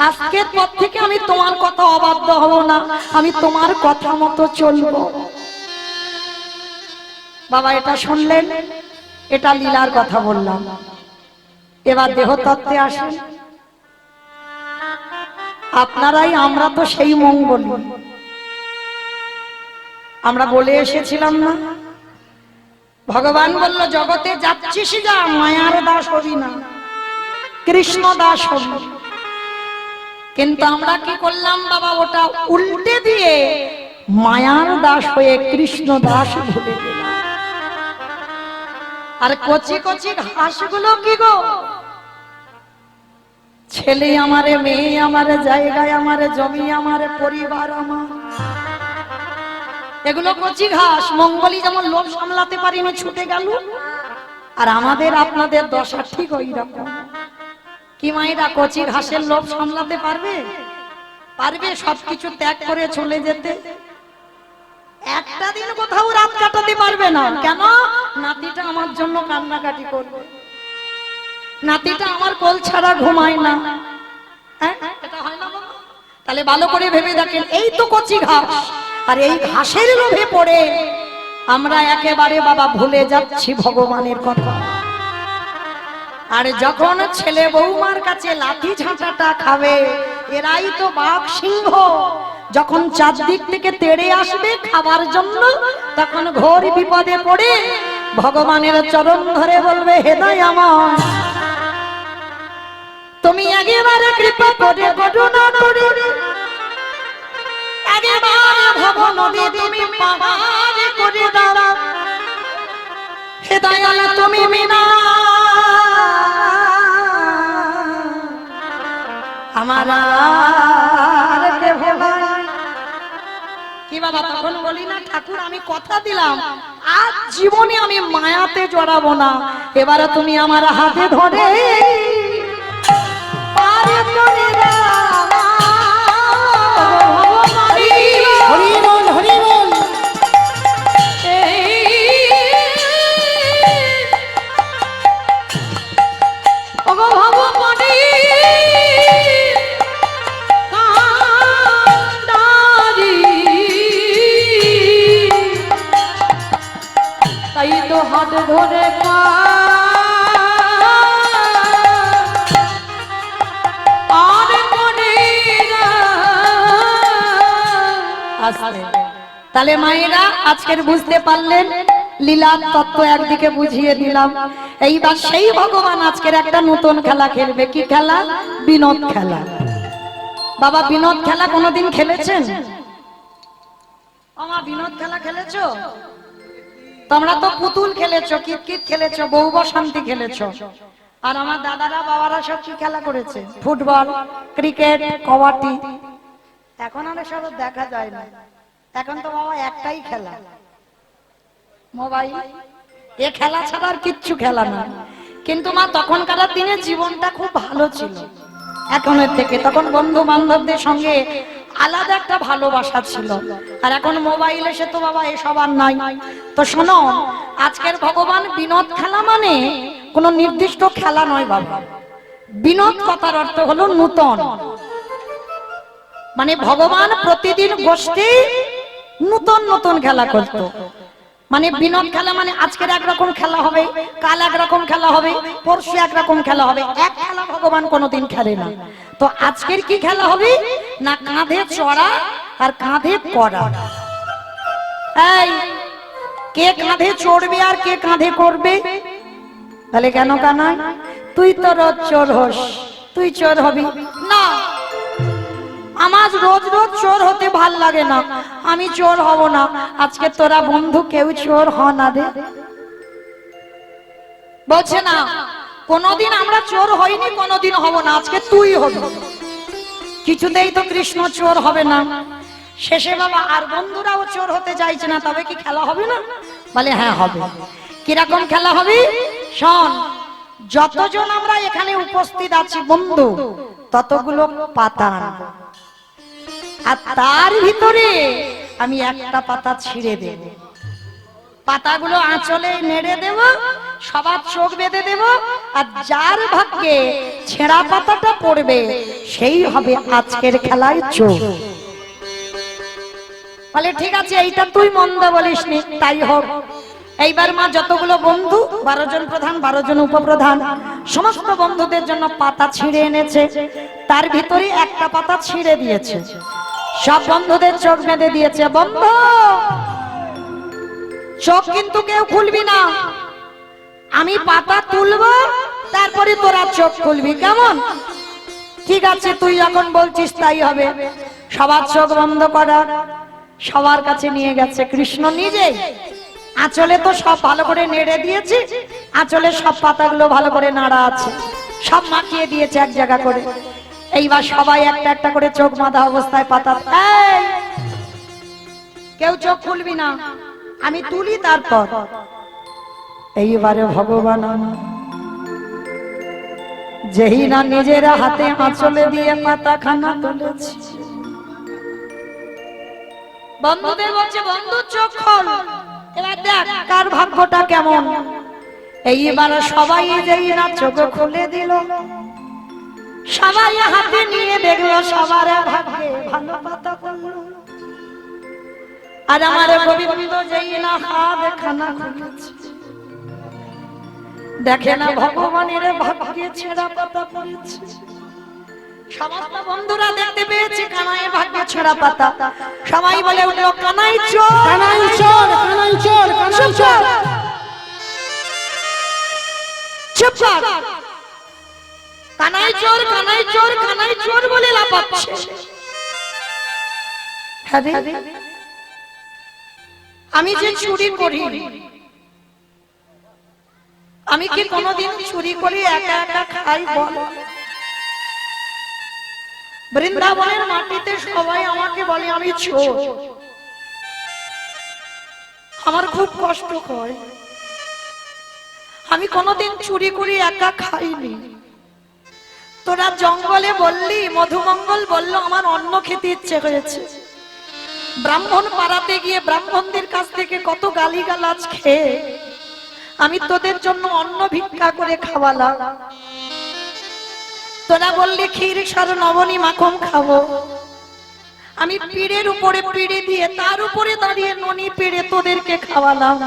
আজকের পর থেকে আমি তোমার কথা অবাধ্য হব না, আমি তোমার কথা মতো চলবো। বাবা এটা শুনলেন, এটা লীলার কথা বললাম। এবার দেহতত্ত্বে আসেন। আপনারাই আমরা তো সেই মঙ্গলী। আমরা বলে এসেছিলাম না, ভগবান বলল জগতে যাচ্ছিস যা, মায়ার দাস হবি না, কৃষ্ণ দাস হবি। কিন্তু আমরা কি করলাম বাবা? ওটা উল্টে দিয়ে মায়ার দাস হয়ে কৃষ্ণ দাস ভুলে গেলাম। আর কচি কচি ঘাসগুলো কি গো? ছেলে আমারে, মেয়ে আমারে, জায়গায় আমারে, জমি আমারে, পরিবার আমার, এগুলো কচি ঘাস। মঙ্গলী যেমন লোভ সামলাতে পারিনি ছুটে গেল, আর আমাদের আপনাদের দশা ঠিক ওই রকম। কি মায়েরা কচি ঘাসের লোভ সামলাতে পারবে? পারবে সবকিছু ত্যাগ করে চলে যেতে? একটা দিন কোথাও রাত কাটাতে পারবে না। কেন? নাতিটা আমার জন্য কান্নাকাটি করবে, নাতিটা আমার কোল ছাড়া ঘুমায় না। এটা হয় না বাবা? তাহলে ভালো করে ভেবে দেখেন, এই তো কচি ঘাস, আর এই ঘাসের লোভে পড়ে আমরা একেবারে বাবা ভুলে যাচ্ছি ভগবানের কথা। আর যখন ছেলে বৌমার কাছে লাঠি ঝাঁটাটা খাবে, এরাই তো বাঘ সিংহ, যখন চারদিক থেকে তেড়ে আসবে খাবার জন্য, তখন ঘোর বিপদে পড়ে ভগবানের চরণ ধরে বলবে, হে দয়াময় তুমি একেবারে কৃপা করে করুণা করে, একেবারে ভব নদী তুমি পার করে দাও, হে দয়াল তুমি বিনা আমার আর কেহ নাই। কি বাবা তখন বলি না, ঠাকুর আমি কথা দিলাম আজ জীবনে আমি মায়াতে জড়াবো না, এবারে তুমি আমার হাতে ধরে পার করে দাও। হরি বল, হরি বল। ওগো ভগবানী তাই তো হাত ধরে তাহলে মায়েরা আজকের বুঝতে পারলেন লীলার তত্ত্ব একদিকে বুঝিয়ে দিলাম। এইবার সেই ভগবান আজকের একটা নতুন খেলা খেলবে। কি খেলা? বিনোদ খেলা। বাবা বিনোদ খেলা কোনোদিন খেলেছেন? আমার বিনোদ খেলা খেলেছো? তোমরা তো পুতুল খেলেছো, কিতকিত খেলেছো, বউ বসন্তী খেলেছো, আর আমার দাদারা বাবারা সব কি খেলা করেছে? Football, cricket, kabaddi. এখন আর সব দেখা যায় না, এখন তো বাবা একটাই খেলা, মোবাইল। এ খেলা ছাড়া আর কিচ্ছু খেলা না। কিন্তু মা তখনকার দিনে জীবনটা খুব ভালো ছিল এখনের থেকে। তখন বন্ধু বান্ধবদের সঙ্গে আলাদা একটা ভালোবাসা ছিল, আর এখন মোবাইল এসে তো বাবা এসব আর নাই। তো শোনো, আজকের ভগবান বিনোদ খেলা মানে কোনো নির্দিষ্ট খেলা নয় বাবা। বিনোদ কথার অর্থ হলো নূতন, মানে ভগবান প্রতিদিন গোষ্ঠী নূতন নূতন খেলা করত। মানে বিনোদ খেলা মানে আজকের একরকম খেলা হবে, কাল একরকম খেলা হবে, পরশু একরকম খেলা হবে, এক খেলা ভগবান কোনোদিন খেলে না। তো আজকের কি খেলা হবে না, কাঁধে চড়া আর কাঁধে করা। এই কে কাঁধে চড়বে আর কে কাঁধে করবে? তাহলে কেন কানা তুই তো রোজ চোর হোস, তুই চোর হবি না? আমার রোজ রোজ চোর হতে ভাল লাগে না, আমি চোর হব না। আজকে তোরা বন্ধু কেউ চোর হ না দে, বলছে না কোনদিন আমরা চোর হইনি, কোনদিন হব না, আজকে তুই হবি। কিছুতেই তো কৃষ্ণ চোর হবে না। শেষে বাবা আর বন্ধুরাও চোর হতে চাইছে না, তবে কি খেলা হবে না? বলে হ্যাঁ হবে। কিরকম খেলা হবে শোন, যতজন আমরা এখানে উপস্থিত আছি বন্ধু, ততগুলো পাতা, আর তার ভিতরে আমি একটা পাতা ছিঁড়ে দেব। পাতাগুলো আঁচলে নেড়ে দেব, সবার চোখ বেঁধে দেব, আর যার ভাগ্যে ছেঁড়া পাতাটা পড়বে সেই হবে আজকের খেলায় চোর। বলে ঠিক আছে, এইটা তুই মন্দ বলিসনি, তাই হোক। এইবার মা যতগুলো বন্ধু, 12 জন প্রধান, 12 জন উপপ্রধান, সমস্ত বন্ধুদের জন্য পাতা ছিঁড়ে এনেছে। তার ভিতরে একটা পাতা ছিঁড়ে দিয়েছে, সব বন্ধুদের চোখ বেঁধে দিয়েছে। বন্ধু চোখ কিন্তু কেউ খুলবি না, আমি পাতা তুলবো, তারপরে তোরা চোখ খুলবি, কেমন? ঠিক আছে, তুই যখন বলছিস তাই হবে। সবার চোখ বন্ধ করা, সবার কাছে নিয়ে গেছে কৃষ্ণ নিজেই। আঁচলে তো সব ভালো করে নেড়ে দিয়েছি, আঁচলে সব পাতাগুলো ভালো করে নাড়া আছে, সব মাখিয়ে দিয়েছে এক জায়গা করে। এইবার সবাই একটা একটা করে চোখ বাঁধা অবস্থায় পাতা। এই কেউ চোখ খুলবি না, আমি তুলি তারপর। এইবারে ভগবান যেই না নিজের হাতে আঁচলে দিয়ে পাতা খানা তুলেছে, বন্ধুদের বলছে বন্ধু চোখ খোল, এবার দেখ কার ভাগ্যটা কেমন। এইবার সবাই যেই না চোখ খুলে দিল, সবাই হাতে নিয়ে দেখলো সবার ভাগ্যে ভালো পাতা পড়লো। আর আমার গোবিন্দ যেই না হাত খানা খুলেছে, দেখে না ভগবানের ভাগ্যে ছেঁড়া পাতা পড়েছে। সমস্ত বন্ধুরা দেখতে পেয়েছে কানাই ভাগ্যে ছেঁড়া পাতা। সবাই বলে উঠলো কানাই চোর, কানাই চোর, কানাই চোর, কানাই চোর। চুপ কর, কানাই চোর, কানাই চোর, কানাই চোর বলে লাফাচ্ছে। হ্যাঁ আমি যে চুরি করি, আমি কি কোনোদিন চুরি করি একা একা খাই বল? বৃন্দাবনের মাটিতে সবাই আমাকে বলে আমি চোর, আমার খুব কষ্ট হয়। আমি কোনোদিন চুরি করি একা খাইনি। তোরা জঙ্গলে বললি, মধুমঙ্গল বলল আমার অন্ন খেতে ইচ্ছে হয়েছে, ব্রাহ্মণ পাড়াতে গিয়ে ব্রাহ্মণদের কাছ থেকে কত গালিগালাজ খেয়ে আমি তোদের জন্য অন্ন ভিক্ষা করে খাওয়ালাম। তোরা বললি ক্ষীর সার নবনী মাখন খাবো, আমি পিড়ের উপরে পিড়ে দিয়ে তার উপরে দাঁড়িয়ে ননি পেড়ে তোদেরকে খাওয়ালাম।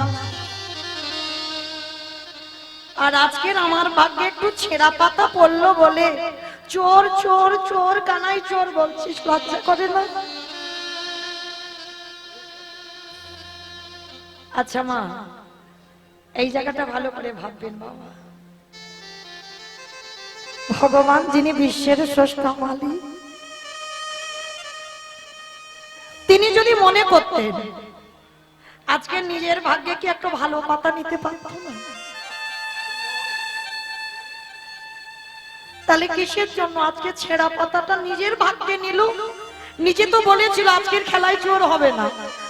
আর আজকের আমার ভাগ্যে একটু ছেঁড়া পাতা পড়লো বলে চোর চোর চোর কানাই চোর বলছিস, লজ্জা করে না? আচ্ছা মা, এই জায়গাটা ভালো করে ভাববেন বাবা। ভগবান যিনি বিশ্বের স্রষ্টা মালিক, তিনি যদি মনে করতেন আজকে নিজের ভাগ্যে কি একটা ভালো পাতা নিতে পারতেন না? তাহলে কিসের জন্য আজকে ছেঁড়া পাতাটা নিজের ভাগ্যে নিল? নিজে তো বলেছিল আজকের খেলায় চোর হবে না,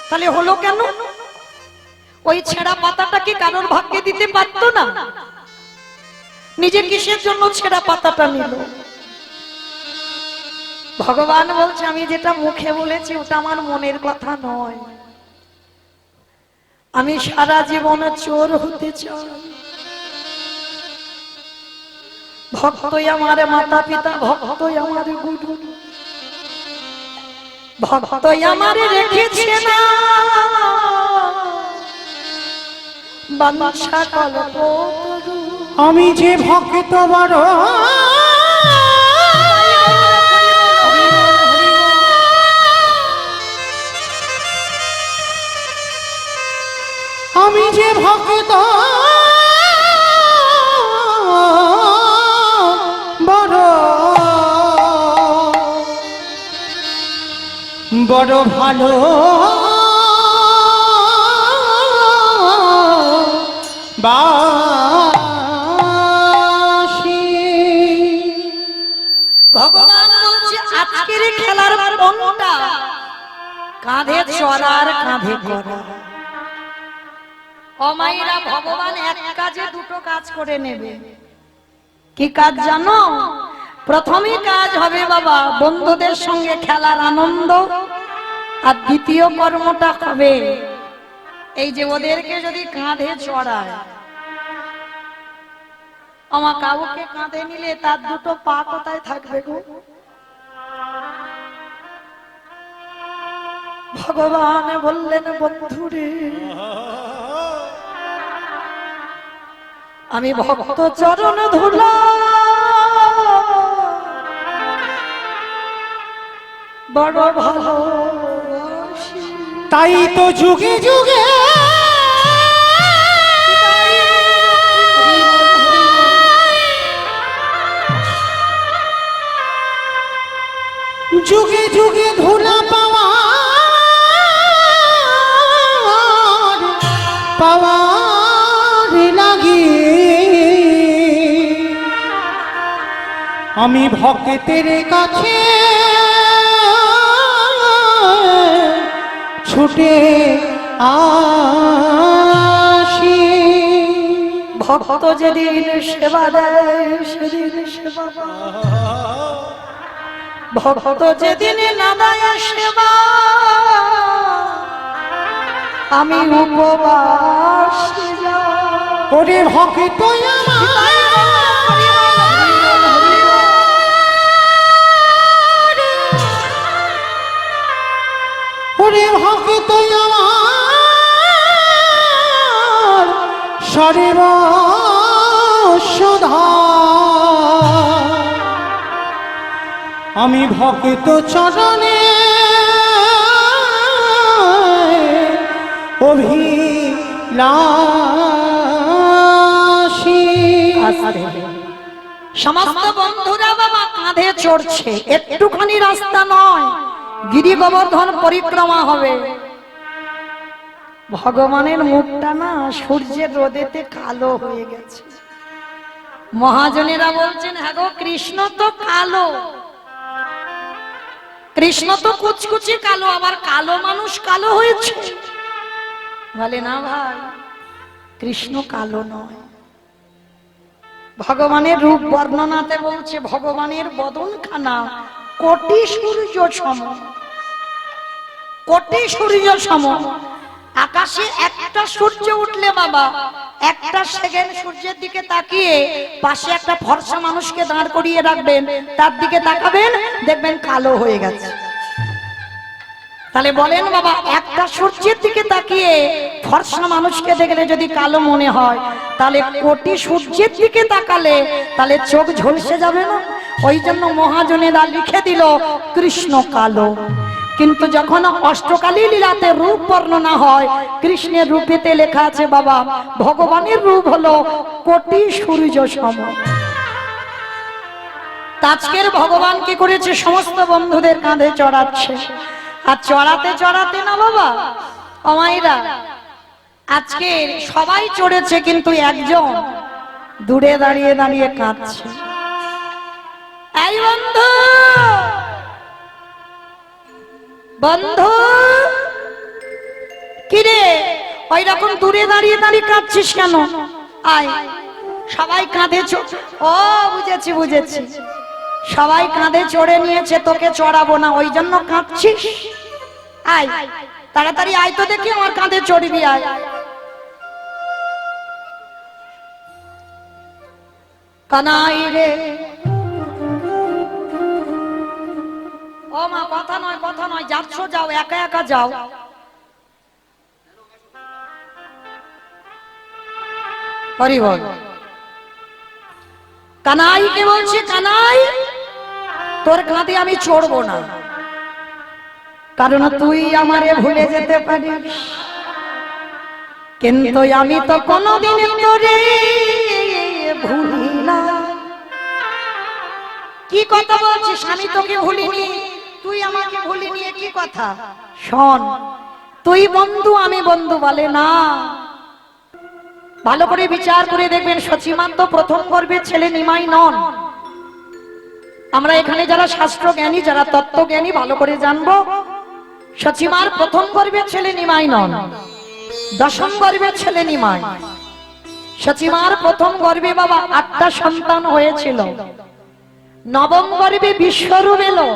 তাহলে হলো কেন? ওই ছেঁড়া পাতাটা কি কারোর ভাগ্যে দিতে পারতো না? নিজে কিসের জন্য ছেঁড়া পাতাটা নিল? ভগবান বলছে আমি যেটা মুখে বলেছি ওটা আমার মনের কথা নয়, আমি সারা জীবন চোর হতে চাই। ভক্তই আমার মাতা পিতা, ভক্তই আমার গুরু, ভক্তই আমার রেখেছে না, বাঞ্ছা কল্প আমি যে ভক্ত বড় আমি যে ভক্ত বড় বড় ভালো বাসি। ভগবান বলছে আজকের খেলার মনটা কাঁধে চড়ার কাঁধে করা। অমাইরা ভগবান এক কাজে দুটো কাজ করে নেবে। কি কাজ জানো? প্রথমে কাজ হবে বাবা বন্ধুদের সঙ্গে খেলার আনন্দ, আর দ্বিতীয় কর্মটা হবে এই যে ওদেরকে যদি কাঁধে চড়ায়, আমার কাউকে কাঁধে নিলে তার দুটো পা কোথায় থাকবে গো? ভগবান বললেন বন্ধুরে আমি ভক্ত চরণ ধুলা বড় ভালোবাসি। তাই তো যুগে যুগে যুগে যুগে ধুলা পাওয়ার লাগি আমি ভক্তের কাছে ছুটে আসি। ভক্ত যেদিন সেবা দেয় সেদিন সেবা পায়। ভক্ত যেদিন না দেয় সেবা আমি উপবাস যাই। ওরে ভক্ত ওরে ভক্ত আমার সর্বসুধা আমি ভক্ত চরণে অভিলাষী। সমস্ত বন্ধুরা বাবা কাঁধে চড়ছে, একটুখানি রাস্তা নয়, গিরি গোবর্ধন পরিক্রমা হবে। ভগবানের মুখটা না সূর্যের রোদেতে কালো হয়ে গেছে। মহাজনেরা বলছেন হ্যাঁ গো কৃষ্ণ তো কালো, কৃষ্ণ তো কুচকুচে কালো, আবার কালো মানুষ কালো হয়েছে। বলে না ভাই, কৃষ্ণ কালো নয়। ভগবানের রূপ বর্ণনাতে বলছে ভগবানের বদনখানা কোটি সূর্য সম, কোটি সূর্য সম। আকাশে একটা সূর্য উঠলে বাবা একটা সেকেন্ড সূর্যের দিকে তাকিয়ে পাশে একটা ফর্সা মানুষকে দাঁড় করিয়ে রাখবেন, তার দিকে তাকাবেন দেখবেন কালো হয়ে গেছে। তাহলে বলেন বাবা একটা সূর্যের দিকে তাকিয়ে ফর্সা মানুষকে দেখলে যদি কালো মনে হয়, তাহলে কোটি সূর্যের দিকে তাকালে তাহলে চোখ ঝলসে যাবে না? ওই জন্য মহাজনেরা লিখে দিল কৃষ্ণ কালো। কিন্তু যখন অষ্টকালী লীলাতে রূপ বর্ণনা হয় কৃষ্ণের রূপেতে লেখা আছে বাবা ভগবানের রূপ হলো কোটি সূর্য সম। আজকের ভগবান কি করেছে? সমস্ত বন্ধুদের কাঁধে চড়াচ্ছে। আর চড়াতে চড়াতে না বাবা অমাইরা আজকে সবাই চড়েছে, কিন্তু একজন দূরে দাঁড়িয়ে দাঁড়িয়ে কাঁদছে। এই বন্ধু, বন্ধু কিরে ওই রকম দূরে দাঁড়িয়ে দাঁড়িয়ে কাঁদছিস কেন? আয়, সবাই কাঁধে ও বুঝেছি বুঝেছি, সবাই কাঁধে চড়ে নিয়েছে, তোকে চড়াবো না ওই জন্য কাঁদছিস। আয় তাড়াতাড়ি আয় তো দেখি আমার কাঁধে চড়বি। আয় কানাই রে। ও মা কথা নয় কথা নয়, যাচ্ছ যাও, একা একা যাও। হরি বল। কানাইকে বলছে, কানাই তোর কাঁধে আমি চড়বো না, কারণ তুই আমারে ভুলে যেতে পারিস, কিন্তু আমি তো কোনোদিন তোরে ভুলি না। কি কথা বলছিস? আমি তোকে ভুলিনি, তুই আমাকে ভুলিনি, কি কথা? শোন, তুই বন্ধু আমি বন্ধু বলে না। ভালো করে বিচার করে দেখবেন, সচিমান তো প্রথম গর্ভের ছেলে নিমাই নন। আমরা এখানে যারা শাস্ত্র জ্ঞানী, যারা তত্ত্ব জ্ঞানী, ভালো করে জানবো, সচিমার প্রথম গর্ভের ছেলে নিমাই নন, দশম গর্ভের ছেলে নিমাই। সচিমার প্রথম গর্ভে বাবা 8টা সন্তান হয়েছিল, নবম গর্ভে বিশ্বরূপ এলো,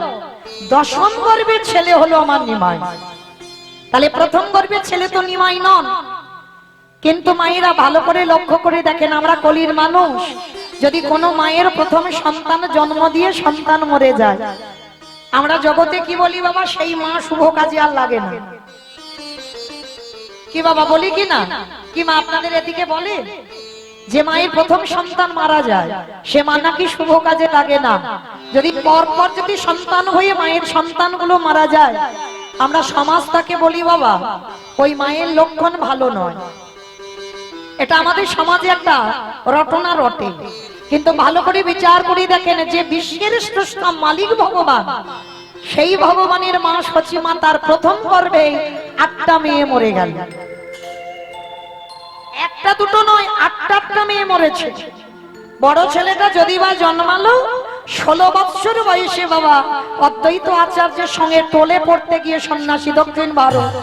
দশম গর্ভের ছেলে হলো আমার নিমাই। তাহলে প্রথম গর্ভের ছেলে তো নিমাই নন। কিন্তু মায়েরা ভালো করে লক্ষ্য করে দেখেন, আমরা কলির মানুষ, যদি কোনো মায়ের প্রথম সন্তান জন্ম দিয়ে সন্তান মরে যায়, আমরা জগতে কি বলি বাবা? সেই মা শুভ কাজে আর লাগে না। কি বাবা বলি কি না? কি মা আপনাদের এদিকে বলে যে মায়ের প্রথম সন্তান মারা যায়, সে মা নাকি শুভ কাজে লাগে না? যদি পরপর যদি সন্তান হয়ে মায়ের সন্তানগুলো মারা যায়, আমরা সমাজ তাকে বলি বাবা ওই মায়ের লক্ষণ ভালো নয়। এটা আমাদের সমাজে একটা রটনা রটে। কিন্তু ভালো করে বিচার করে দেখেন, যে বিশ্বের স্রষ্টা মালিক ভগবান, সেই ভগবানের মা সচিমা, তার প্রথম গর্ভে 8টা মেয়ে মরে গেল। একটা দুটো নয়, 8টা মেয়ে মরেছে। বড় ছেলেটা যদি বা জন্মালো 16 বৎসর বয়সে বাবা অদ্বৈত আচার্যের সঙ্গে টোলে পড়তে গিয়ে সন্ন্যাসী দক্ষিণ ভারত।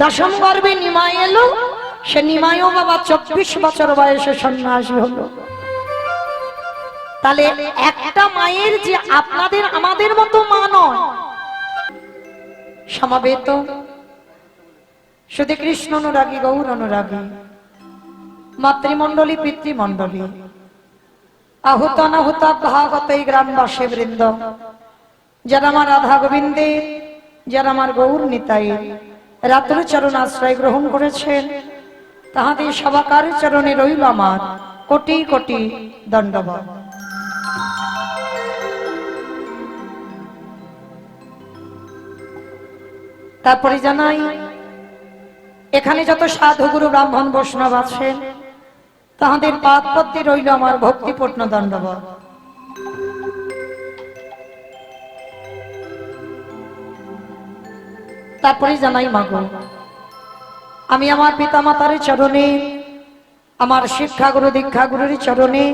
দশম গর্ভে নিমাই এলো, সে নিমাইও বাবা 24 বছর বয়সে সন্ন্যাসী হলো। তাহলে একটা মায়ের যে আপনাদের আমাদের মতো মা নয়, সমাবেত শুধু কৃষ্ণ অনুরাগী, গৌর অনুরাগী, মাতৃমণ্ডলী, পিতৃমণ্ডলী, আহুত অনাহুত ভাগত এই গ্রামবাসী বৃন্দ, যারা আমার রাধা গোবিন্দের, যারা আমার গৌর নিতাইয়ের রাত্র চরণ আশ্রয় গ্রহণ করেছেন, তাহাদের সবাকার চরণে রইল আমার কোটি কোটি দণ্ডবত। তারপরে জানাই, এখানে যত সাধু গুরু ব্রাহ্মণ বৈষ্ণব আছেন, তাহাদের পাদ পদ্মে রইল আমার ভক্তিপূর্ণ দণ্ডবত। তারপরে জানাই, মাগো আমি আমার পিতামাতার চরণে, আমার শিক্ষাগুরু দীক্ষাগুরুর চরণে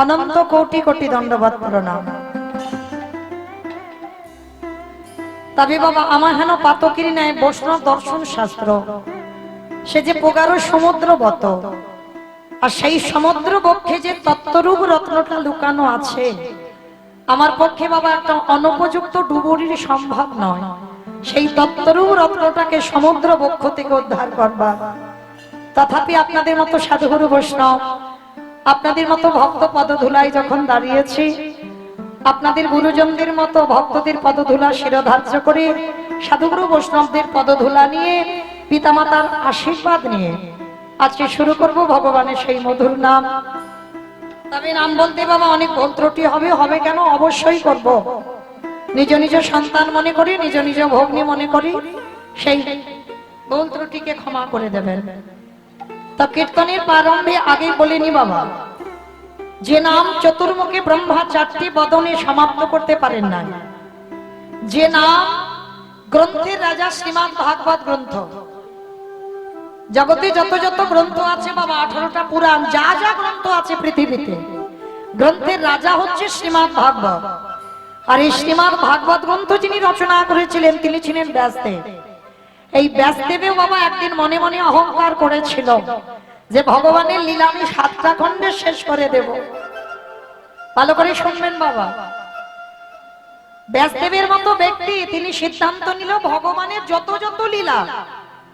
অনন্ত কোটি কোটি দণ্ডবত প্রণাম। তবে বাবা আমার হেন পাতকির ন্যায় বৈষ্ণব দর্শন শাস্ত্র, সে যে প্রগাঢ় সমুদ্রবত, আর সেই সমুদ্র বক্ষে যে তত্ত্বরূপ রত্নটা লুকানো আছে, আমার পক্ষে বাবা একটা অনুপযুক্ত ডুবুরির সম্ভব নয়। সেই তত্ত্বরূপ রত্নটাকে সমুদ্র বক্ষ থেকে উদ্ধার করবা। তথাপি আপনাদের মতো সাধুগুরু বৈষ্ণব, আপনাদের মতো ভক্ত পদধূলায় যখন দাঁড়িয়েছি, আপনাদের গুরুজনদের মতো ভক্তদের পদধূলা শিরোধার্য করে, সাধুগুরু বৈষ্ণবদের পদধূলা নিয়ে, পিতামাতার আশীর্বাদ নিয়ে আজকে শুরু করব ভগবানের সেই মধুর নাম। তবে নাম বলতে বাবা অনেক ভুল ত্রুটি হবে, হবে কেন? অবশ্যই করব। নিজ নিজ সন্তান মনে করি, নিজ নিজ ভগ্নী মনে করি, সেই ভুল ত্রুটিকে ক্ষমা করে দেবেন। তা কীর্তনের প্রারম্ভে আগেই বলিনি বাবা, যে নাম চতুর্মুখী ব্রহ্মা 4টি বদনে সমাপ্ত করতে পারেন না, যে নাম গ্রন্থের রাজা শ্রীমদ্ ভাগবত গ্রন্থ, জগতে যত যত গ্রন্থ আছে বাবা, 18টা পুরাণ, যা যা গ্রন্থ আছে পৃথিবীতে, গ্রন্থের রাজা হচ্ছে শ্রীমদ্ ভাগবত। আর এই শ্রীমদ্ ভাগবত গ্রন্থ যিনি রচনা করেছিলেন, তিনি ছিলেন ব্যাসদেব। এই ব্যাসদেবেও বাবা একদিন মনে মনে অহংকার করেছিল যে ভগবানের লীলা আমি 7টা খণ্ডে শেষ করে দেব। ভালো করে শুনবেন বাবা, ব্যাসদেবের মতো ব্যক্তি তিনি সিদ্ধান্ত নিল ভগবানের যত যত লীলা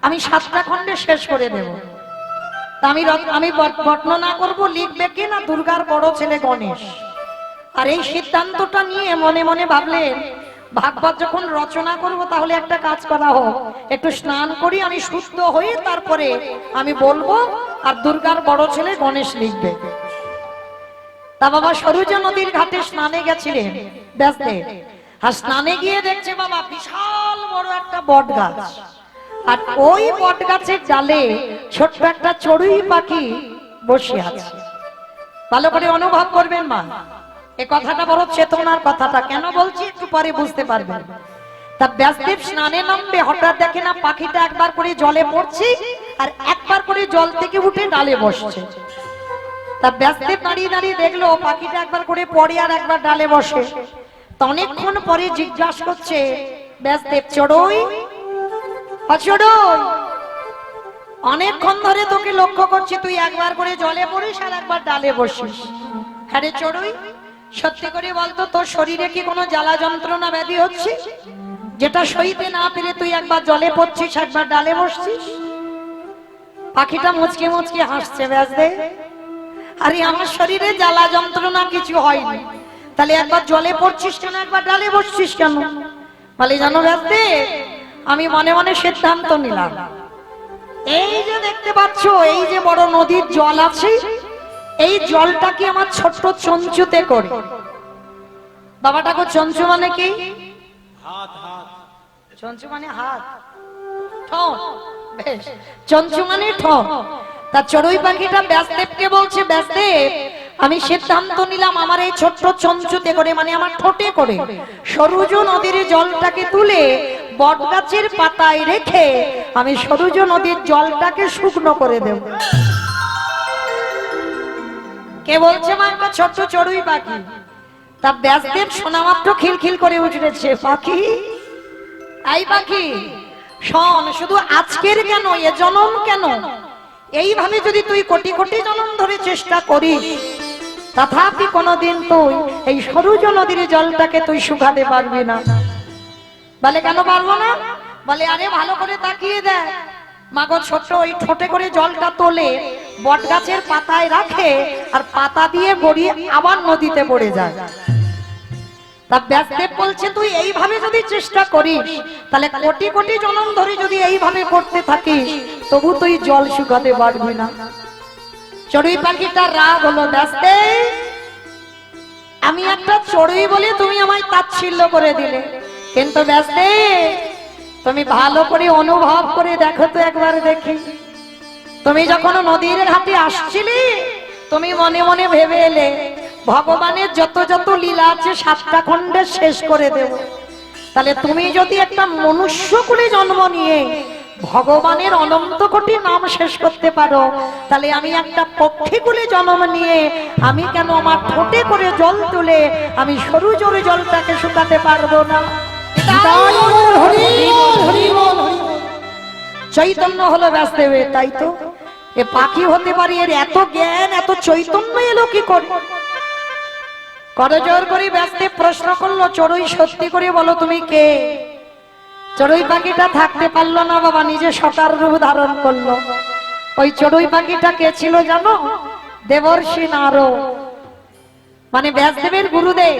আমি 7টা খণ্ডে শেষ করে দেব। আমি বর্ণনা করব, লিখবে কি না দুর্গার বড় ছেলে গণেশ। আর এই সিদ্ধান্তটা নিয়ে মনে মনে ভাবলেন ভাগবত যখন রচনা করব তাহলে একটা কাজ করা হোক, একটু স্নান করি, আমি সুস্থ হয়ে তারপরে আমি বলবো, আর দুর্গার বড় ছেলে গণেশ লিখবে। তা বাবা সরুজা নদীর ঘাটে স্নানে গেছিলেন ব্যাসদেব, আর স্নানে গিয়ে দেখছে বাবা বিশাল বড় একটা বট গাছ, আর ওই বট গাছের ডালে ছোট্ট একটা চড়ুই পাখি বসে আছে। ভালো করে অনুভব করবেন মা, এই কথাটা বড় চেতনার কথাটা, কেন বলছি একটু পরে বুঝতে পারবেন। তা ব্যাসদেব স্নানে নামবে, হঠাৎ দেখে না পাখিটা একবার করে জলে পড়ছে আর একবার করে জল থেকে উঠে ডালে বসছে। তা ব্যাসদেব দাঁড়িয়ে দাঁড়িয়ে দেখলো পাখিটা একবার করে পড়ে আর একবার ডালে বসে। তা অনেকক্ষণ পরে জিজ্ঞাসা করছে ব্যাসদেব, চড়ুই চড়ুই, অনেকক্ষণ ধরে তোকে লক্ষ্য করছি, তুই একবার করে জলে পড়িস আর একবার ডালে বসিস। হ্যাঁ রে চড়ুই, সত্যি করে বলতো তোর শরীরে কি কোনো জ্বালা যন্ত্রণা ব্যাধি হচ্ছে, যেটা সইতে না পেরে তুই একবার জলে পড়ছিস একবার ডালে বসছিস? পাখিটা মুচকে মুচকে হাসছে ব্যাসদেব, আরে আমার শরীরে জ্বালা যন্ত্রণা কিছু হয়নি, তাহলে একবার জলে পড়ছিস কেন একবার ডালে বসছিস কেন? বলে জানো ব্যাসদেব, আমি মনে মনে সিদ্ধান্ত নিলাম, এই যে দেখতে পাচ্ছ এই যে বড় নদীর জল আছে, এই জলটাকে আমার ছোট্ট চঞ্চুতে করে। বাবাটা গো চঞ্চু মানে কি? চঞ্চু মানে হাত, ঠোঁট, বেশ, চঞ্চু মানে ঠোঁট। তা চড়ুই পাখিটা ব্যাসদেবকে বলছে, ব্যাসদেব আমি সিদ্ধান্ত নিলাম আমার এই ছোট্ট চঞ্চুতে করে, মানে আমার ঠোঁটে করে সরুজ নদীর জলটাকে তুলে বটগাছের পাতায় রেখে আমি সরুজ নদীর জলটাকে শুকনো করে দেব। কে বলছে মা? একটা ছোট্ট চড়ুই পাখি। তা ব্যাসদেব শোনা মাত্র খিলখিল করে উঠেছে, পাখি এই পাখি শোন, শুধু আজকের কেন, এ জনম কেন, এইভাবে যদি তুই কোটি কোটি জনম ধরে চেষ্টা করিস, তথাপি কোনদিন তুই এই সরুজ নদীর জলটাকে তুই শুকাতে পারবি না। বলে কেন পারবো না? বলে আরে ভালো করে তাকিয়ে দেখ, মাগো ছোট্ট ওই ঠোঁটে করে জলটা তোলে বট গাছের পাতায় রাখে আর পাতা দিয়ে গড়িয়ে আবার নদীতে পড়ে যায়। তা ব্যাসদেব বলছে তুই এইভাবে যদি চেষ্টা করিস, তাহলে কোটি কোটি জনম ধরে যদি এইভাবে করতে থাকিস, তবু তুই জল শুকাতে পারবি না। চড়ুই পাখিটার রাগ হলো, ব্যাসদেব আমি একটা চড়ুই বলে তুমি আমায় তাচ্ছিল্য করে দিলে, কিন্তু ব্যাসদেব তুমি ভালো করে অনুভব করে দেখো তো একবার দেখি, তুমি যখন নদীর ঘাটে আসছিলে তুমি মনে মনে ভেবে এলে ভগবানের যত যত লীলা আছে 7টা খণ্ডে শেষ করে দেব। তাহলে তুমি যদি একটা মনুষ্য কুলে জন্ম নিয়ে ভগবানের অনন্ত কোটি নাম শেষ করতে পারো, তাহলে আমি একটা পক্ষী কুলে জন্ম নিয়ে আমি কেন আমার ঠোঁটে করে জল তুলে আমি সরু জোরে জলটাকে শুকাতে পারবো না? চৈতন্য হলো ব্যাসদেবের, তাই তো এ পাখি হতে পারি, এর এত জ্ঞান এত চৈতন্য এলো কি করে? করজোর করে ব্যাসদেব প্রশ্ন করলো, চড়ুই সত্যি করে বলো তুমি কে? চড়ুই পাখিটা থাকতে পারলো না বাবা, নিজে সকার রূপ ধারণ করলো। ওই চড়ুই পাখিটা কে ছিল জানো? দেবর্ষি নারদ, মানে ব্যাসদেবের গুরুদেব।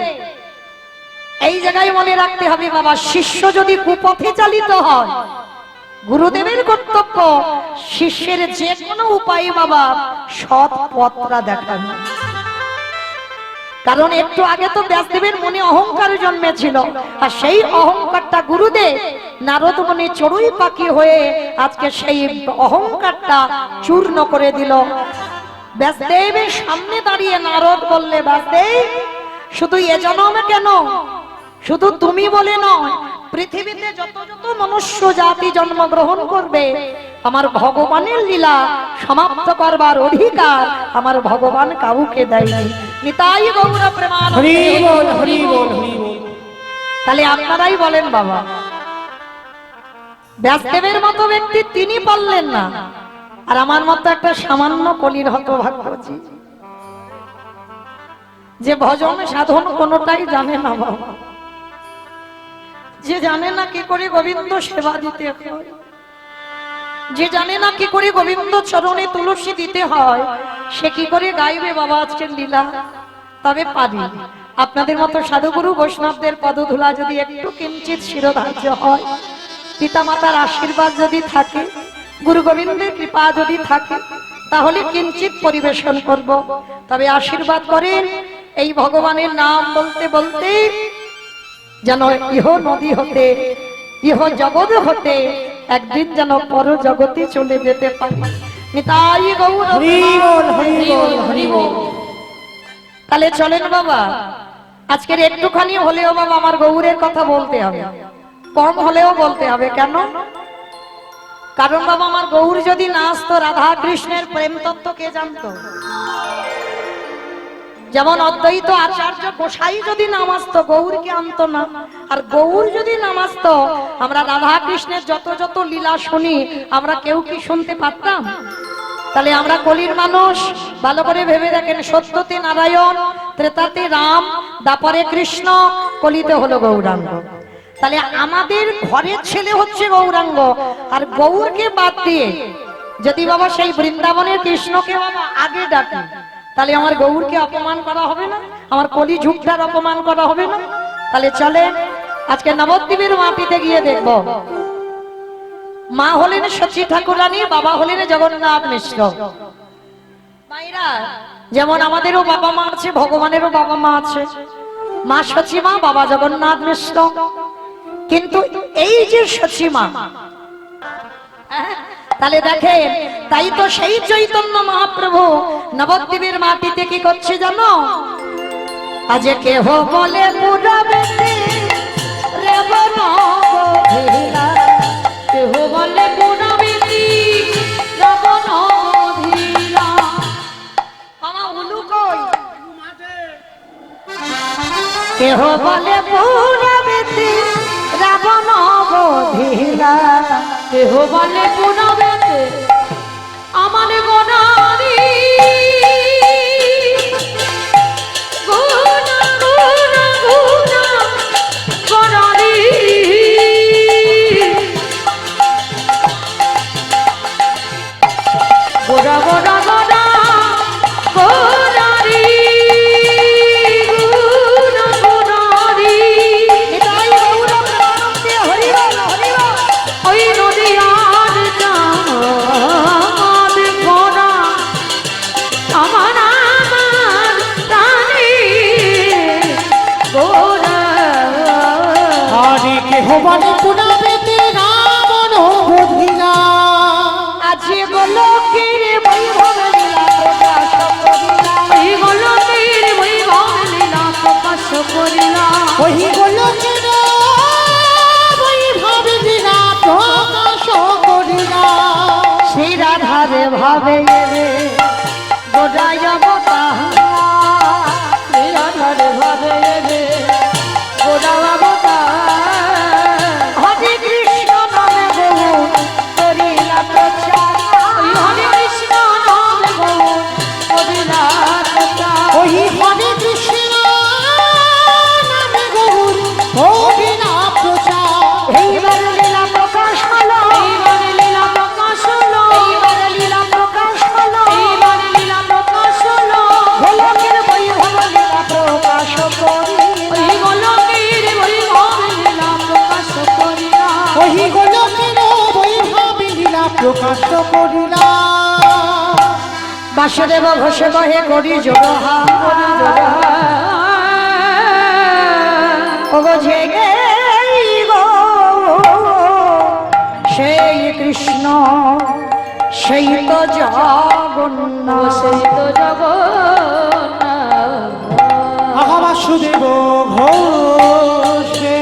এই জায়গায় মনে রাখতে হবে বাবা, শিষ্য যদি কুপথে চালিত হয়, গুরুদেবের কর্তব্য শিষ্যের যে কোনো উপায়ে বাবা সৎ পথটা দেখানো। কারণ একটু আগে তো ব্যাসদেবের মনে অহংকার জন্মেছিল, আর সেই অহংকারটা গুরুদেব নারদ মুনি চড়ুই পাখি হয়ে আজকে সেই অহংকারটা চূর্ণ করে দিল। ব্যাসদেবের সামনে দাঁড়িয়ে নারদ বললে, ব্যাসদেব শুধু এ জন্মে কেন, শুধু তুমি বলে নয়, পৃথিবীতে যত যত মনুষ্য জাতি জন্মগ্রহণ করবে আমার ভগবানের লীলা সমাপ্ত করবার অধিকার আমার ভগবান কাউকে দেয়নি। নিতাই গৌর প্রেমানন্দে। হরি বল, হরি বল, হরি বল। তাহলে আপনারাই বলেন বাবা, ব্যাসদেবের মতো ব্যক্তি তিনি পারলেন না, আর আমার মতো একটা সামান্য কলির হতভাগ্য যে ভজন সাধন কোনটাই জানে না বাবা, যে জানে না কি করে গোবিন্দ সেবা দিতে হয়, যে জানে না কি করে গোবিন্দ চরণে তুলসী দিতে হয়, সে কি করে গাইবে বাবা আজকের লীলা? তবে পারি, আপনাদের মতো সাধুগুরু বৈষ্ণবদের পদধূলা যদি একটু কিঞ্চিত শিরোধার্য হয়, পিতামাতার আশীর্বাদ যদি থাকে, গুরু গোবিন্দের কৃপা যদি থাকে, তাহলে কিঞ্চিত পরিবেশন করব। তবে আশীর্বাদ করেন এই ভগবানের নাম বলতে বলতে যেন ইহ নদী হতে, ইহ জগৎ হতে একদিন যেন পর জগতে চলে যেতে পারি। নিতাই গৌর হরি বল, হরি বল, হরি বল। তাহলে চলেন বাবা, আজকের একটুখানি হলেও বাবা আমার গৌরের কথা বলতে হবে, কম হলেও বলতে হবে। কেন? কারণ বাবা আমার গৌর যদি না আসতো, রাধা কৃষ্ণের প্রেম তত্ত্ব কে জানতো? যেমন অদ্বৈত আচার্য গোসাই যদি নাম আসতো, গৌরকে আনতো না। আর গৌর যদি নাম আসতো, আমরা রাধা কৃষ্ণের যত যত লীলা শুনি, আমরা কেউ কি শুনতে পারতাম? তাহলে আমরা কলির মানুষ, ভালো করে ভেবে দেখেন, সত্যতে নারায়ণ, ত্রেতাতে রাম, দাপরে কৃষ্ণ, কলিতে হলো গৌরাঙ্গ। তাহলে আমাদের ঘরের ছেলে হচ্ছে গৌরাঙ্গ। আর গৌরকে বাদ দিয়ে যদি বাবা সেই বৃন্দাবনের কৃষ্ণকে বাবা আগে ডাকি, তাহলে আমার গৌরকে অপমান করা হবে না? আমার কলি ঝুঁকটার অপমান করা হবে না? তাহলে চলে আজকে নবদ্বীপের মাটিতে গিয়ে দেখব। মা হলেন সচী ঠাকুরানী, বাবা হলেন জগন্নাথ মিশ্র। মায়েরা, যেমন আমাদেরও বাবা মা আছে, ভগবানেরও বাবা মা আছে। মা সচী মা, বাবা জগন্নাথ মিশ্র। কিন্তু এই যে সচী মা, তাহলে দেখেন, তাই তো সেই চৈতন্য মহাপ্রভু নবদ্বীপের মাটিতে কি করছে জানো? আজ কেহ বলে পুরাবেতে রে বনবধিরা, কেহ বলে পুরাবেতে রে বনবধিরা। মামা উলু কই? কেহ বলে পুরাবেতে রাবণ বধিরা, কেহ বলে পুরাবেতে আমার গনারি। গুনা গুনা গুনা গনারি, গোরা গোরা গোরা গোরারি, গুনা গুনারি। নিতাই গৌর প্রেমানন্দে হরি বল, হরি বল। ওই নদিয়ার চাঁদ ভরা আমার আমার প্রাণে গোরা। আরে কেহ বলে পুরাবেতে রাবণ বধিরা, আছে গোলকের বৈভব লীলা প্রকাশ করিলা, এই গোলকের বৈভব লীলা প্রকাশ করিলা। ওই গোলকের বৈভব লীলা প্রকাশ করিলা। সেই রাধারে ভাবে রে গোড়ায় অবতার, সেই রাধারে ভাবে রে গোড়ায় অবতার। হরে কৃষ্ণ নামে গৌর করিলা প্রচার, হরে কৃষ্ণ নামে গৌর করিলা প্রচার। ওই হরে কৃষ্ণ নামে গৌর করিলা প্রচার। এইবার লীলা প্রকাশ হলো, এইবার লীলা প্রকাশ হলো, এইবার লীলা প্রকাশ হলো, এইবার লীলা প্রকাশ হলো। গোলকের বৈভব লীলা প্রকাশ করি, ওই গোলকের বৈভব লীলা প্রকাশ করিলা। ওই গোলকের বৈভব লীলা প্রকাশ করিলা। বাসুদেব ঘোষে কহে করি জোড়হা, করি জোড়হা। ওগো জেগে গো সেই কৃষ্ণ, সেই তো জগন্নাথ, সেই তো জগন্নাথ। আহা বাসুদেব ঘোষে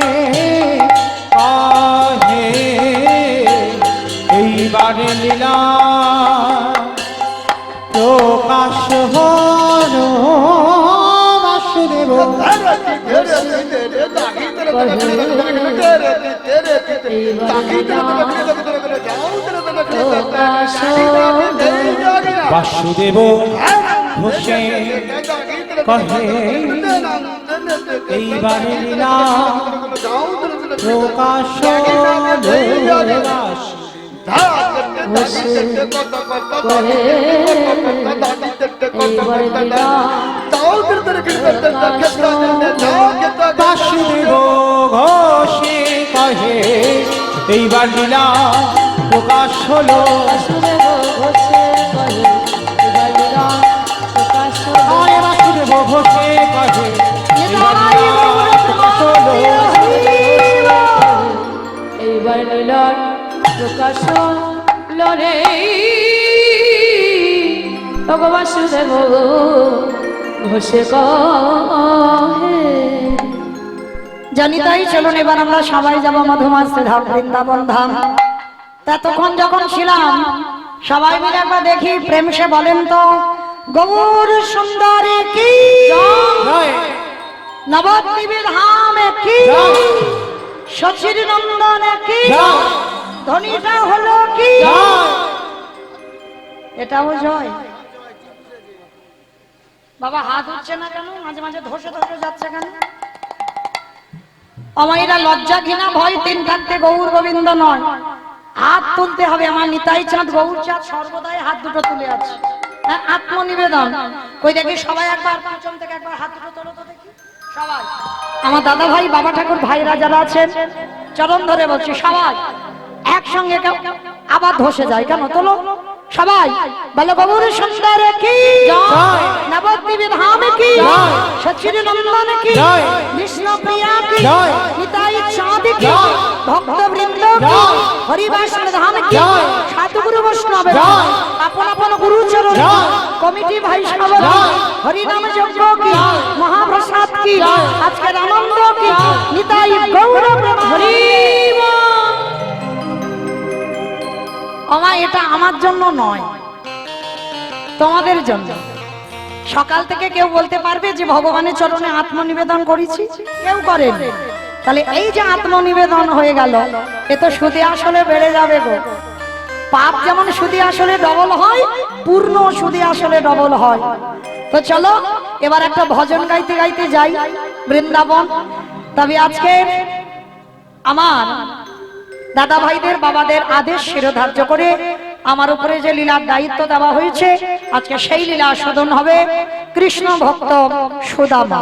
আহে এইবারে লীলা প্রকাশ হল। বাসুদেব বাসুদেব ঘোষে কহে এইবারে লীলা প্রকাশ হল। ঘষে করে এইবার লীলা বাসুদেব ঘোষে কহে এইবার লীলা প্রকাশ হলো বাসুদেব ঘোষে কহে এইবার লীলা প্রকাশ হলো আরে বাসুদেব ঘোষে কহে এইবার লীলা প্রকাশ হলো এইবার লীলার প্রকাশ হলো রে বাসুদেব ঘোষে কহে। জানি তাই চলুন এবার আমরা সবাই যাবো মধুমাস ধাম বৃন্দাবন ধাম। ততক্ষণ যখন ছিলাম সবাই মিলে একবার দেখি প্রেম সে বলেন তো গৌর সুন্দরী কি জয় নবদ্বীপে ধাম কি শশীর নন্দন কি জয় ধ্বনিটা হলো কি জয় এটাও জয়। বাবা হাত উঠছে না কেন? মাঝে মাঝে ধসে ধসে যাচ্ছে কেন? আমাইরা লজ্জা ঘৃণা ভয় তিন থাকতে গৌর গোবিন্দ নয়, হাত তুলতে হবে। আমার নিতাই চাঁদ গৌর চাঁদ সর্বদাই হাত দুটো তুলে আছে। হ্যাঁ, আত্মনিবেদন। কই দেখি সবাই একবার পিছন থেকে একবার হাত দুটো তোলো তো দেখি সবাই। আমার দাদা ভাই বাবা ঠাকুর ভাইরা যারা আছেন চরণ ধরে বলছি সবাই একসঙ্গে আবার ধসে যায় কেন? তোলো সবাই বলো গৌর সুন্দর কি জয় নবদ্বীপে ধাম কি জয় সচির নন্দন কি জয় বিষ্ণু প্রিয়া কি জয় নিতাই চাঁদ কি জয় ভক্ত বৃন্দ কি জয় হরিবাসন ধাম কি জয় সাধুগুরু বৈষ্ণব জয় আপন আপন গুরুচরণ জয় কমিটি ভাই সব জয় হরিনাম যজ্ঞ কি জয় মহাপ্রসাদ কি জয় আজকের আনন্দ কি জয় নিতাই গৌর হরি আমা এটা আমার জন্য নয়, তোমাদের জন্য। সকাল থেকে কেউ বলতে পারবে যে ভগবানের চরণে আত্মনিবেদন করেছি? কেউ করেন। তাহলে এই যে আত্মনিবেদন হয়ে গেল, এ তো সুদে আসলে বেড়ে যাবে গো। পাপ যেমন সুদে আসলে ডবল হয়, পূর্ণ সুদে আসলে ডবল হয়। তো চলো এবার একটা ভজন গাইতে গাইতে যাই বৃন্দাবন। তবে আজকে আমার দাদা ভাইদের বাবাদের আদেশ শিরোধার্য করে আমার উপরে যে লীলার দায়িত্ব দেওয়া হয়েছে, আজকে সেই লীলা আস্বাদন হবে কৃষ্ণ ভক্ত সুদামা।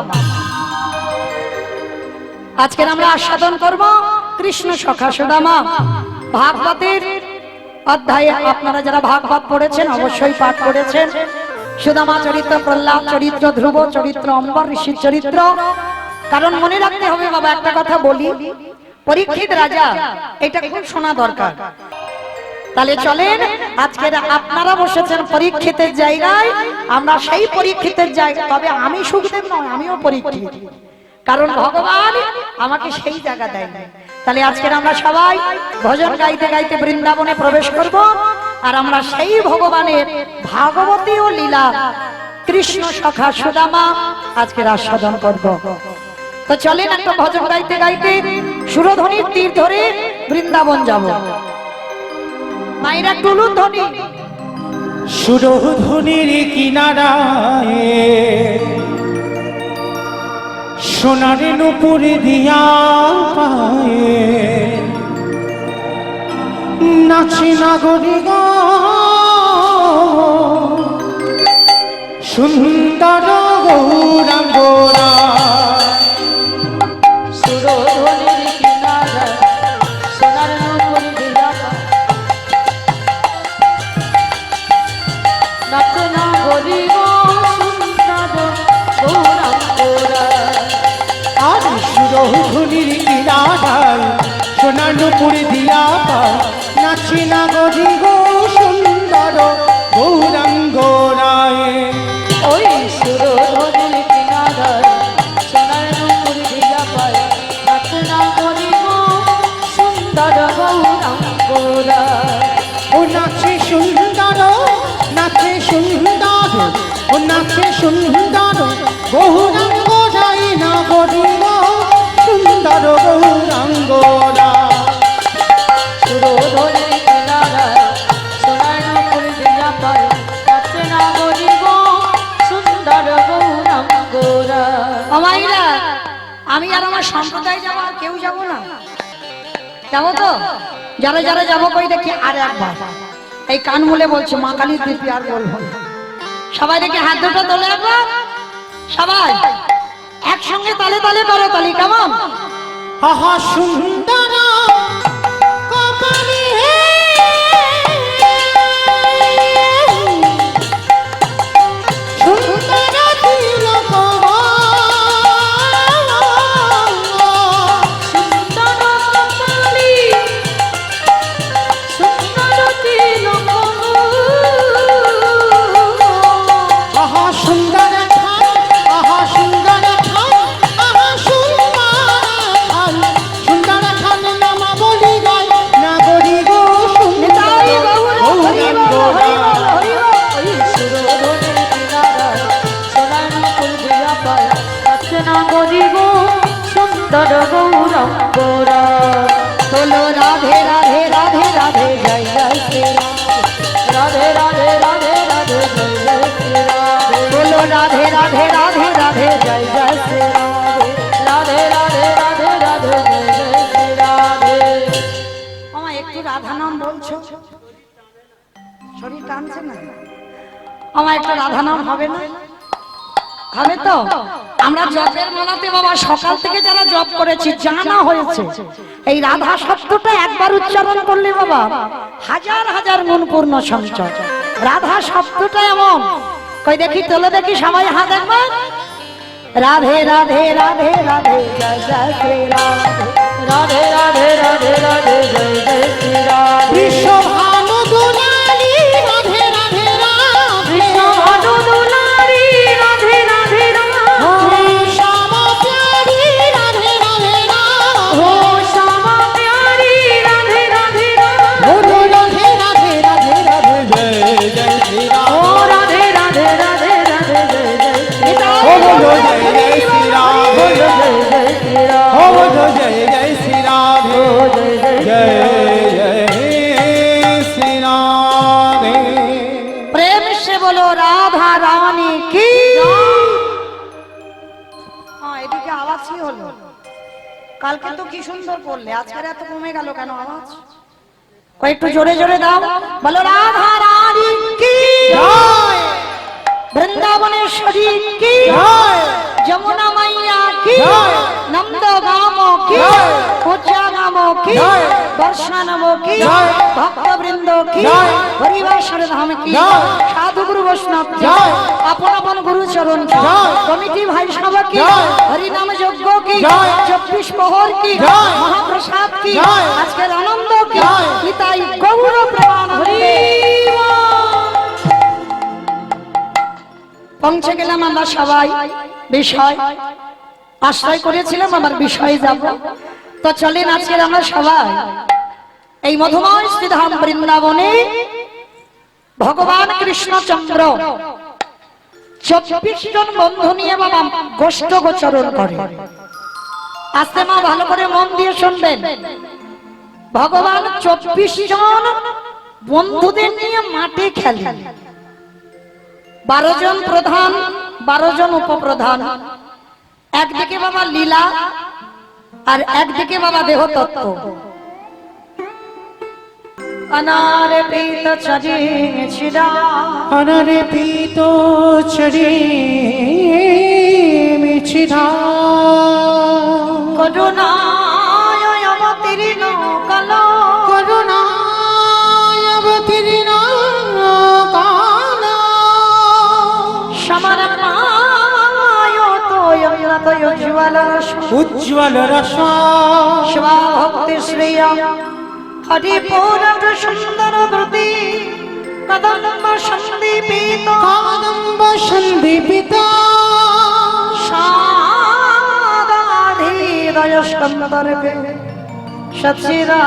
আজকের আমরা আস্বাদন করব কৃষ্ণ সখা সুদামা। ভাগবতের অধ্যায়ে আপনারা যারা ভাগবত পড়েছেন অবশ্যই পাঠ করেছেন। সুদামা চরিত্র, প্রহ্লাদ চরিত্র, ধ্রুব চরিত্র, অম্বর ঋষির চরিত্র। কারণ মনে রাখতে হবে বাবা, একটা কথা বলি, পরীক্ষিত রাজা, এটা খুব শোনা দরকার। তাহলে চলেন আজকে আপনারা বসেছেন পরীক্ষিতের জায়গায়, আমরা সেই পরীক্ষিতের জায়গায়। তবে আমি সুখদেব নয়, আমিও পরীক্ষিত, কারণ ভগবান আমাকে সেই জায়গা দেয়। তাহলে আজকের আমরা সবাই ভজন গাইতে গাইতে বৃন্দাবনে প্রবেশ করব, আর আমরা সেই ভগবানের ভাগবতী ও লীলা কৃষ্ণ সখা সুদামা আজকের আস্বাদন করব। তো চলেন একটা ভজন গাইতে গাইতে সুরধ্বনির তীর ধরে বৃন্দাবন যাব। মায়েরা টুলুর ধ্বনি, সুরধ্বনির কিনারায় সোনার নুপুর দিয়া পায়ে নাচি নাগরি গো সুন্দর গৌরাঙ্গরা। সুরধ্বনির কিনারায় সোনার নুপুর দিয়া নাচে না গরি গো সুন্দর গৌরাঙ্গরা। আর সুরধ্বনির কিনারায় সোনার নুপুর দিয়া পায় নাচি নাগরি গো সুন্দর গৌরাঙ্গরায়। ওই সুরধ্বনির কিনারায় সোনার নুপুর দিয়া পায় নাচে না গরি গো সুন্দর গৌরাঙ্গরা। ও নাচে সুন্দর, নাচে সুন্দর, ও নাচে সুন্দর গৌরাঙ্গ যাই না গরিব সুন্দর গৌরাঙ্গরা। সুরধ্বনির কিনারায় সোনার নুপুর দিয়া পায় নাচে না গরি গো সুন্দর গৌরাঙ্গরা। আমাইরা আমি আর আমার সম্প্রদায় যাব, আর কেউ যাব না? যাবো তো? যারা যারা যাবো কই দেখি আর একবার এই কান মুলে বলছে মা কালীর দিব্যি আর বলবো না। সবাই দেখে হাত দুটো তোলে একবার, সবাই একসঙ্গে তালে তালে করো তালি, কেমন? আহা সুন্দর কপালে সুন্দর তিলক আহা সুন্দর ঠান, আহা সুন্দর ঠান, আহা সুন্দর ঠান নাম বলি গায় না গরি গো নিতাই সুন্দর গৌর হরি বল, হরি বল, হরি বল। ওই সুরধনের কিনারায় সোনার ফুল দিয়া পায়, রচনা করিব সুন্দর গৌরঙ্গরা। তোলো রাধে রাধে রাধে রাধে জয় জয় শ্রী রাধে রাধে রাধে রাধে জয় জয় শ্রী রাধে। তোলো রাধে রাধে রাধে রাধে জয় জয় শ্রী রাধে রাধে রাধে রাধে জয় জয় শ্রী রাধে। মামা একটু রাধা নাম বলছো, শরীর টানছে না? আমার একটা রাধা নাম হবে না? হবে তো? আমরা জপের মালাতে বাবা সকাল থেকে যারা জপ করেছি জানা হয়েছে এই রাধা শব্দটা একবার উচ্চারণ করলে বাবা হাজার হাজার মন পূর্ণ সঞ্চয়। রাধা শব্দটা এমন, কই দেখি তোলে দেখি সবাই হাত একবার। রাধে রাধে রাধে রাধে জয় জয় শ্রী রাধে রাধে রাধে রাধে জয় জয় শ্রী রাধে। বিশ্বভানু দুলারি রাধে রাধে রাধে বিশ্বভানু দুলারি রাধে রাধে রাধে। শ্যাম প্যারি রাধে রাধে ও রাধে শ্যামা প্যারি রাধে রাধে রাধে। বলো রাধে রাধে রাধে রাধে জয় জয় শ্রী ও রাম রাধে রাধে রাধে রাধে জয় জয় শ্রী রাধে। ও বলো জয় জয় শ্রী রাম জয় জয় শ্রী রাধে। ও বলো জয় জয় শ্রী রাম ও জয় জয় শ্রী জয় রাধে। জয় শ্রী রাম प्रेम से बोलो राधा रानी की। हाँ এদিকে আওয়াজ কি হলো? কালকে তো কি সুন্দর বললে, আজকের এত কমে গেল কেন আওয়াজ? কয়েকটু জোরে জোরে দাও, বলো রাধা রানী কি জয় বৃন্দাবনেশ্বরী কি জয় যমুনা মাইয়া কি জয় নন্দ গাম কি জয় পূজা গাম কি জয় দর্শনম কি জয় ভক্তবৃন্দ কি জয় হরিবাসর ধাম কি জয় সাধু গুরু বৈষ্ণব কি জয় আপন আপন গুরু চরণ কি জয় কমিটি ভাই সব কি জয় হরিনাম যজ্ঞ কি জয় 24 প্রহর কি জয় মহাপ্রসাদ কি জয় আজকের আনন্দ কি জয় নিতাই গৌর প্রেমানন্দে। পৌঁছে গেলাম আমরা সবাই বিষয় আশ্রয় করেছিলাম, আমার বিষয়ে যাব। তো চলেন আজকের আমরা সবাই এই মধুময় শ্রীধাম বৃন্দাবনে ভগবান কৃষ্ণচন্দ্র 24 জন বন্ধু নিয়ে বাবা গোষ্ঠ গোচরণ করে। আস্তে মা ভালো করে মন দিয়ে শুনবেন, ভগবান 24 জন বন্ধুদের নিয়ে মাঠে খেলেন। 12 জন প্রধান, 12 জন উপপ্রধান, একদিকে বাবা লীলা আর একদিকে বাবা দেহতত্ত্ব। अनार पीत चरी छिड़ा अनरे पीतो चढ़े मिछिधा करुणाय अवतीर्ण कलो करुणाय अवतीर्ण काला समर्पणाय तोयम्नतय उज्ज्वल रस उज्ज्वल रसा शिवा भक्ति श्रेय हरिपूर्ण सुंदर धृति कदम्ब संदीपित कादम्ब संदीपिता सादाधिदय स्कंदर्भे सचिरा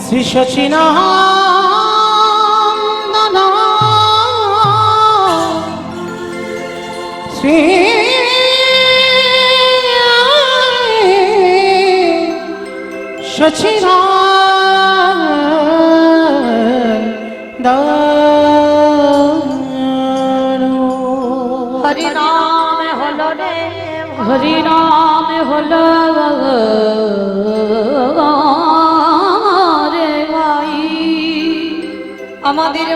श्री सचिनानंदन श्री सचिनानंदन हरि नाम हलो रे हरि नाम हलो रे भाई আমাদের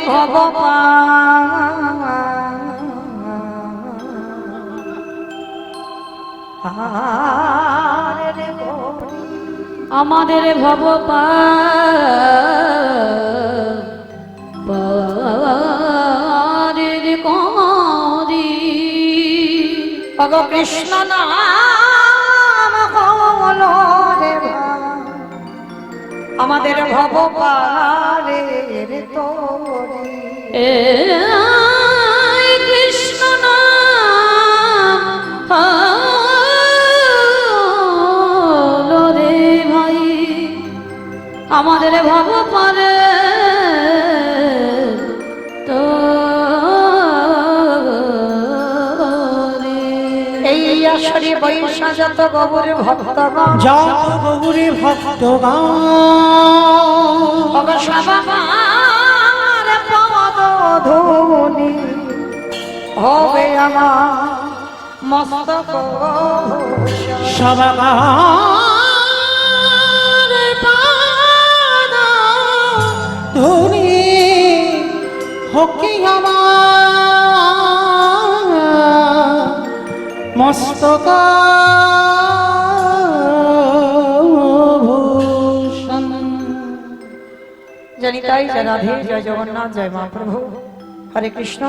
আমাদের ভগবানের করি কৃষ্ণ নাম হলো রে আমাদের ভবপারের তোরে কৃষ্ণ নাম হলো রে ভাই আমাদের ভবপারে এই আসরে বৈশা যত গৌর ভক্তগণ যত গৌরী ভক্তগণ সবার পদ ধুনি হবে আমার মস্তক সবার ধুনি হকি আমার মস্তক ভূষণ। জানিতাই জয় রাধে জয় জগন্নাথ জয় মহাপ্রভু হরে কৃষ্ণ।